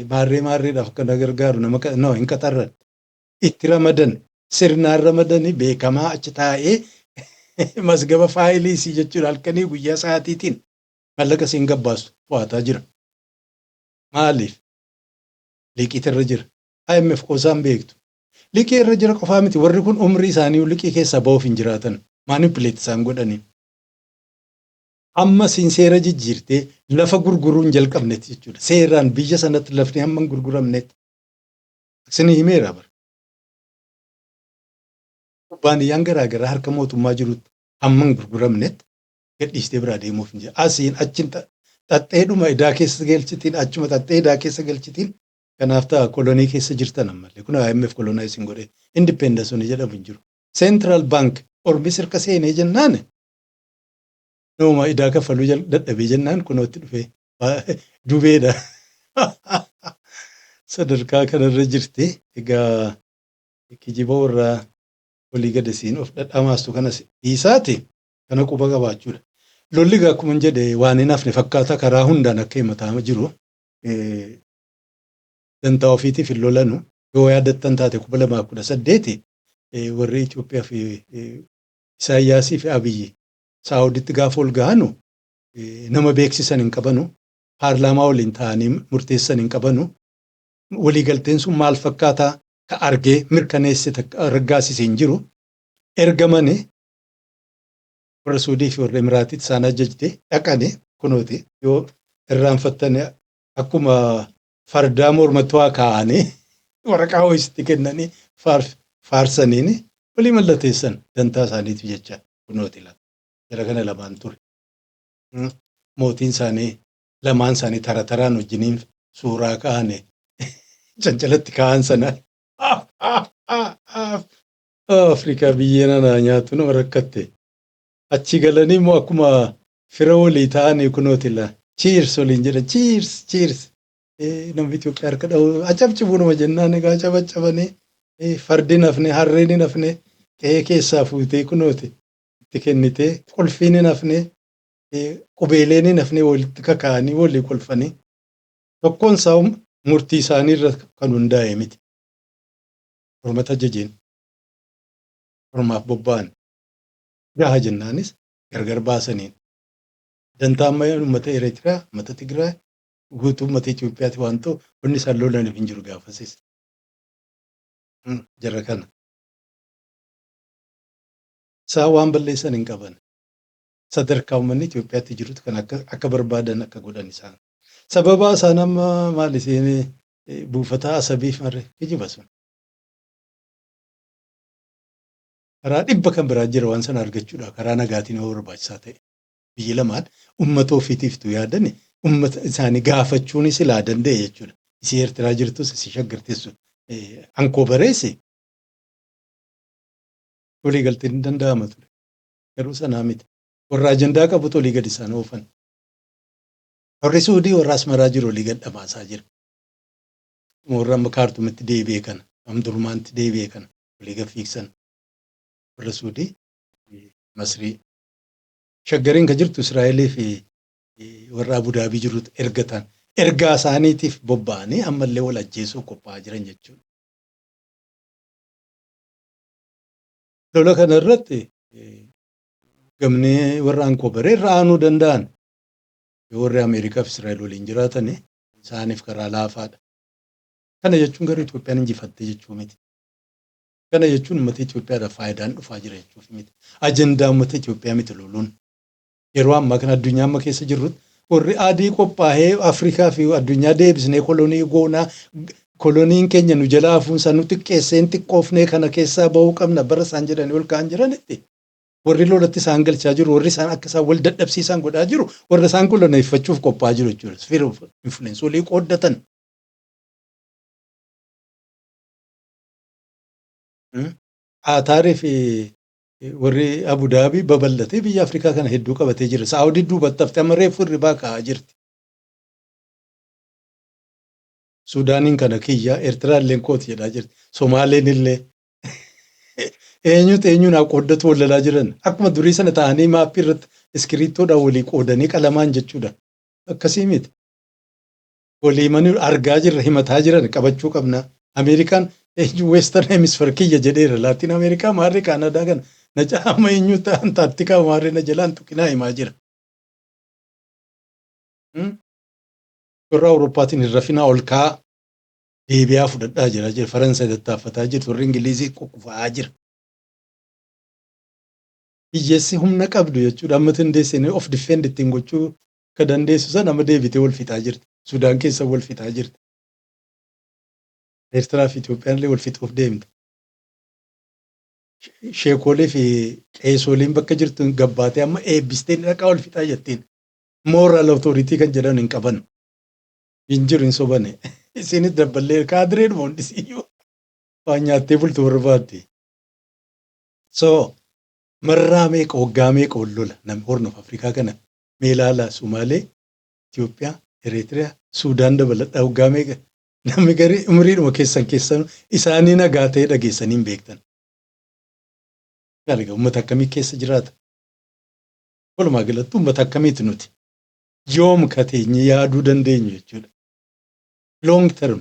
Speaker 1: maarreedhaaf kana gargaaru nama hin qaxarran itti ramadan sirnaan ramadanii beekamaa achi taa'ee masgaba faayiliisii jechuudha halkanii guyyaa sa'aatiitiin mallaqa siin gabbaasu to'ataa jira. Maaliif? Liqiitu irra jira. IMF qoosaan beektu. Liqii irra jira qofaa miti warri kun umrii isaanii liqii keessaa ba'uuf hin jiraatan. Maanipuleet isaan godhanii. Amma siin seera jijjiirtee lafa gurguruun jalqabnetti jechuudha. Seeraan biyya sanatti lafni hamma gurguramnetti. Isinii himeera bara. Kubbaaniyyaan garaagaraa harka mootummaa jirutti hamma gurguramnetti gadhiistee biraa deemuuf hin jira. Asiin achiin xaxxeedhuma idaa keessa galchitiin achuma xaxxee idaa keessa galchitiin kanaaf ta'a kolonii keessa jirtan ammallee kun IMF kolonaa isin godhe independensonni jedhamu hin jiru. Central Bank ormis hirka seenee jennaan nooma idaa kaffaluu dadhabee jennaan kunootti dhufee dubeedha. Sadarkaa kanarra jirti egaa kijiba warraa walii gadasiin of dhadhamaastu kanas dhiisaati kana quba qabaachuudha. Lolli akkuma jedhe waan hin hafne fakkaata karaa hundaan akka himatamaa jiru. Dantaa ofiitiif hin lolanu yoo yaadattan taate 2018 warri Itoophiyaa fi Isaayyaasii fi Abiyyi Saawuditti gaafa ol gahanu nama beeksisan hin qabanu paarlaamaa waliin ta'anii murteessan hin qabanu waliigalteen sun maal fakkaataa ka argee mirkaneesse raggaasise hin jiru ergamanii warra Suudii fi warra Imiraatiitti isaan ajajde dhaqanii kunooti yoo irraanfattanii akkuma fardaa mormatti waa kaa'anii waraqaa ho'isti kennanii faarsaniini walii mallateessan dantaa isaaniitu jecha kunooti laata. Jara kana lamaan ture. Mootiin isaanii lamaan isaanii tarataraan wajjiniin suuraa kaa'anii cancalatti kaa'an sana. Afrikaa biyyee nanaa nyaatu nama rakkatte. Achi galanii immoo akkuma fira walii ta'anii kunooti la. Cheers waliin jedha cheers. Namni Itoophiyaa harka dha'u acabcibuu nama jennaan egaa cabacabanii fardiin hafne harreen hafne qe'ee keessaa fuutee kunooti itti kennitee qolfiin hafne qubeeleen hafne walitti kakaa'anii walii qolfanii tokkoon isaa murtii isaanii irra kan hundaa'e miti. Ormata jajeen ormaaf bobba'an gaha jennaanis gargar baasaniin dantaa ammayyaa uummata Eritiriyaa uummata Tigraay guutuu uummata Itoophiyaati waan ta'u wanni isaan lolaniif hin jiru gaafasis. Jara kana. Isaan waan balleessan hin qaban. Sadarkaa uummanni Itoophiyaatti jirutti kan akka barbaadan akka godhan isaan. Sababa isaan amma maal isheen buufata asabiif marre kijiba sun. Karaa dhibba kan biraa jira waan sana argachuudha karaa nagaatiin yoo barbaachisaa ta'e. Biyyi lamaan uummata ofiitiiftu yaadani uummata isaanii gaafachuun silaa danda'e jechuudha. Isii Eertiraa jirtus isii shaggarteessu ankoo bareesse walii galteen hin danda'ama ture. Garuu sanaa miti. Warra ajandaa qabutu walii gadi isaan oofan. Warri Suudii warra Asmaraa jiru walii gad dhamaasaa jira. Warra amma kaartumitti deebi'ee kana amdurmaanti deebi'ee kana walii gad fiigsan. Warra Suudii Masrii. Shaggariin kan jirtu Israa'elii fi warra Abu Dhaabii jirutu ergatan ergaa isaaniitiif bobba'anii ammallee wal ajjeesuu qophaa'aa jiran jechuudha. Lola kana irratti gamnee warra Ankoobaree irra aanuu danda'an warri Ameerikaa fi Israa'el waliin jiraatan isaaniif karaa laafaadha. Kana jechuun garuu Itoophiyaan injifattee jechuu miti. Kana jechuun uummata Itoophiyaadhaaf faayidaan dhufaa jira jechuuf miti. Ajandaa uummata Itoophiyaa miti loluun. Yeroo ammaa kana addunyaa amma keessa jirrutti warri adii qophaa'ee Afrikaa fi addunyaa deebisnee kolonii goonaa koloniin keenya nu jalaa hafuunsa nu xiqqeesseen xiqqoofnee kana keessaa bahuu qabna bara isaan jedhanii ol ka'an jiranitti. Warri lolatti isaan galchaa jiru warri isaan akka isaan wal dadhabsiisan godhaa jiru warra isaan koloneeffachuuf qophaa'aa jiru jechuudha. Sphere of influence walii qooddatan. Ataarii fi warri Abu Dhaabii babal'atee biyya Afrikaa kana hedduu qabatee jira. Saawudii duubatti haftee amma reefu irribaa ka'aa jirti. Suudaaniin kana kiyyaa Eertiraan illee kooti jedhaa jirti. Somaaleen illee eenyutu eenyuun haa qooddatu wal lolaa jiran. Akkuma durii sana ta'anii maappii irratti iskiriiptoodhaan walii qoodanii qalamaan jechuudha. Akkasii miti. Waliimanii argaa jirra himataa jiran qabachuu qabna. Ameerikaan Western Hemisphere kiyya jedheera. Laatiin Ameerikaa maarree Kaanadaa kana na caama eenyu ta'an taattikaa maarree na jalaan tuqinaa himaa jira. Warra Awurooppaatiin hin rafinaa ol ka'aa deebi'aa fudhadhaa jira. Faransaay tattaaffataa jirtu warri Ingilizii qoqqofa'aa jira. Hiyyeessi humna qabdu jechuudha. Amma dandeessanii of defend ittiin gochuu akka dandeessu sana amma deebitee wal fixaa jirti. Sudaan keessa wal fixaa jirti. Eertiraa fi Itoophiyaan illee wal fixuuf deemte. Sheekolee fi qeesoliin bakka jirtu gabbaatee amma eebbistee dhaqaa wal fixaa jettiin. Moral authority kan jedhan hin qaban. Hin jiru hin sobane. Isinis dabballee kaadireen moondisiyyuu waan nyaattee bultu barbaadde. So marraa meeqa waggaa meeqa wal lola namni Horn of Afrikaa kana mee ilaalaa Sumaalee, Itoophiyaa, Eritiriyaa, Suudaan dabaladhaa waggaa meeqa namni garii umriidhuma keessan isaanii nagaa ta'ee dhageessanii hin beektan. Gaaliga uummata akkamii keessa jiraata? Walumaa galatti uummata akkamiiti nuti? Yoom kateenye yaaduu dandeenyu jechuudha. Long term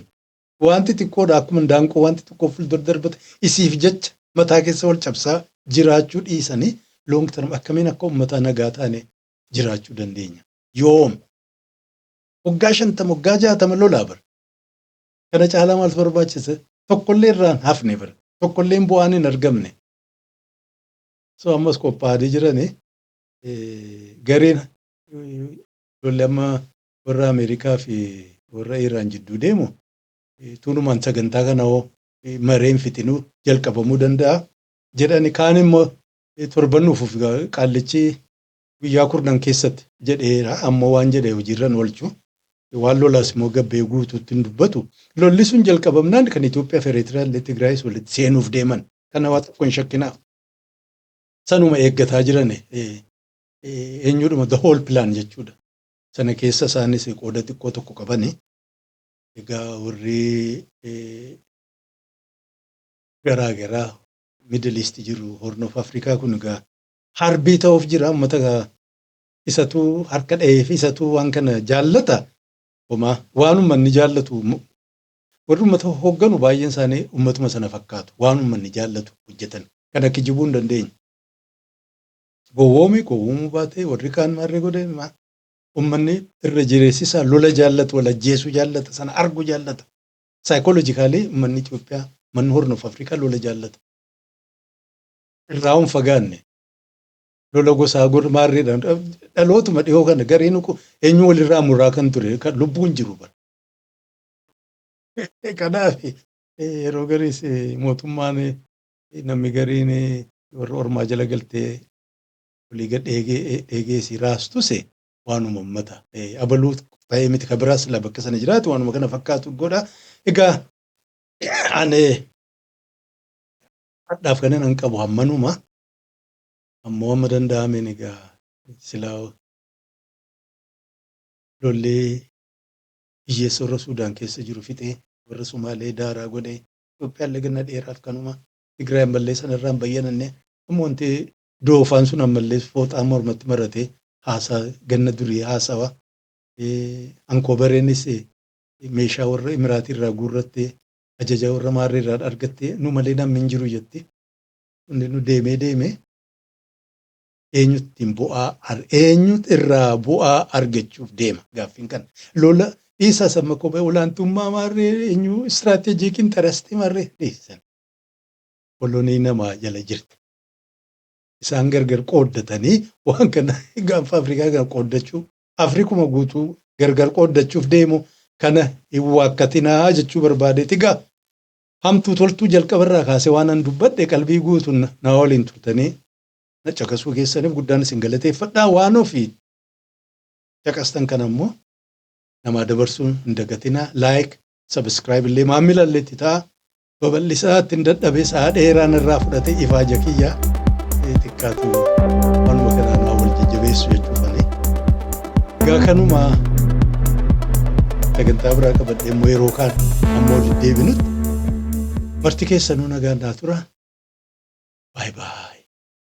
Speaker 1: wanti xiqqoodha akkuma daanqoo wanti xiqqoo fuuldura darbata isiif jecha mataa keessa wal cabsaa jiraachuu dhiisanii long term akkamiin akka uummata nagaa taane jiraachuu dandeenya. Yoom waggaa 50 waggaa 60 lolaa bara. Kana caalaa maaltu barbaachisa? Tokkollee irraan hafne bara. Tokkolleen bu'aan hin argamne. So ammas qophaa'anii jiranii gareen lolli amma warra Ameerikaa fi warra Iraan jidduu deemu tunumaan sagantaa kana mareen fixinuu jalqabamuu danda'a jedhani kaan immoo torbannuuf qaallichi guyyaa 10 keessatti jedheera amma waan jedhee hojiirran oolchu waan lolaas immoo gabbee guutuutti hin dubbatu lolli sun jalqabamnaan kan Itoophiyaa fi Eritiriyaa illee Tigraayis walitti seenuuf deeman kana waan tokko hin shakkinaa sanuma eeggataa jiran eenyudhuma the whole plan jechuudha. Sana keessa isaanis qooda xiqqoo tokko qabani. Egaa warri garaa garaa Middle East jiru Horn of Afrikaa kun egaa harbii ta'uuf jira uummata isatu harka dhahee fi isatu waan kana jaallata. Homaa waan uummanni jaallatu warri uummata hoogganu baay'een isaanii uummatuma sana fakkaatu waan uummanni jaallatu hojjetan kan akka jibuu hin dandeenye. Gowwoomuu baatee warri kaan maarree godhe ummanni irra jireessisaa lola jaallatu wal ajjeesuu jaallata sana arguu jaallata. Saayikoolojikaalii ummanni Itoophiyaa manni Horn of Afrikaa lola jaallata. Irraa hin fagaanne lola gosaa maarreedhaan dhalootuma dhiyoo kana gareen eenyu walirraa muraa kan ture kan lubbuun jiru bara. Kanaaf yeroo gariis mootummaan namni gariin warra ormaa jala galtee walii gad eegeessi raastuse waanuma uummata abaluu ta'ee miti kan biraas laa bakka sana jiraatu waanuma kana fakkaatu godha. Egaa ani hadhaaf kanan an qabu hammanuma ammoo amma danda'ameen egaa silaa lollee hiyyeessa warra Suudaan keessa jiru fixee warra Sumaalee daaraa godhee Itoophiyaan laganna dheeraaf kanuma Tigraayaan ballee sanarraan bayyananne amma wanti doofaan sun ammallee fooxaa mormatti maratee haasaa ganna durii haasawa ankoobarenis meeshaa warra Imiraatii irraa guurrattee ajaja warra Maarree irraa argattee nu malee namni hin jiru jetti. Nu deemee eenyutu irraa bu'aa argachuuf deema gaaffiin kana. Lola dhiisaa samma kophee olaantummaa Maarree eenyu istiraateejiikiin tarastii Maarree dhiisan. Kolonii namaa jala jirti. Isaan gargar qooddatanii waan kana gaanfa Afrikaa kana qooddachuu Afrikuma guutuu gargar qooddachuuf deemu kana hin waakkatinaa jechuu barbaadeeti gaa. Hamtuu toltuu jalqabarraa kaasee waan an dubbadhe qalbii guutuun na waliin turtanii na caqasuu keessaniif guddaan isin galateeffadhaa waan ofii caqastan kana immoo namaa dabarsuun hin dagatinaa like subscribe illee maamila illee itti ta'a babal'isaa ittiin dadhabee sa'a dheeraan irraa fudhatee ifaaja kiyyaa xiqqaatu waanuma kanaa naa wal jajjabeessu jechuufanii gaa kanumaa sagantaa biraa qabadhee immoo yeroo kaan ammoo deebinutti marti keessanuu nagaan naa tura. Bye bye.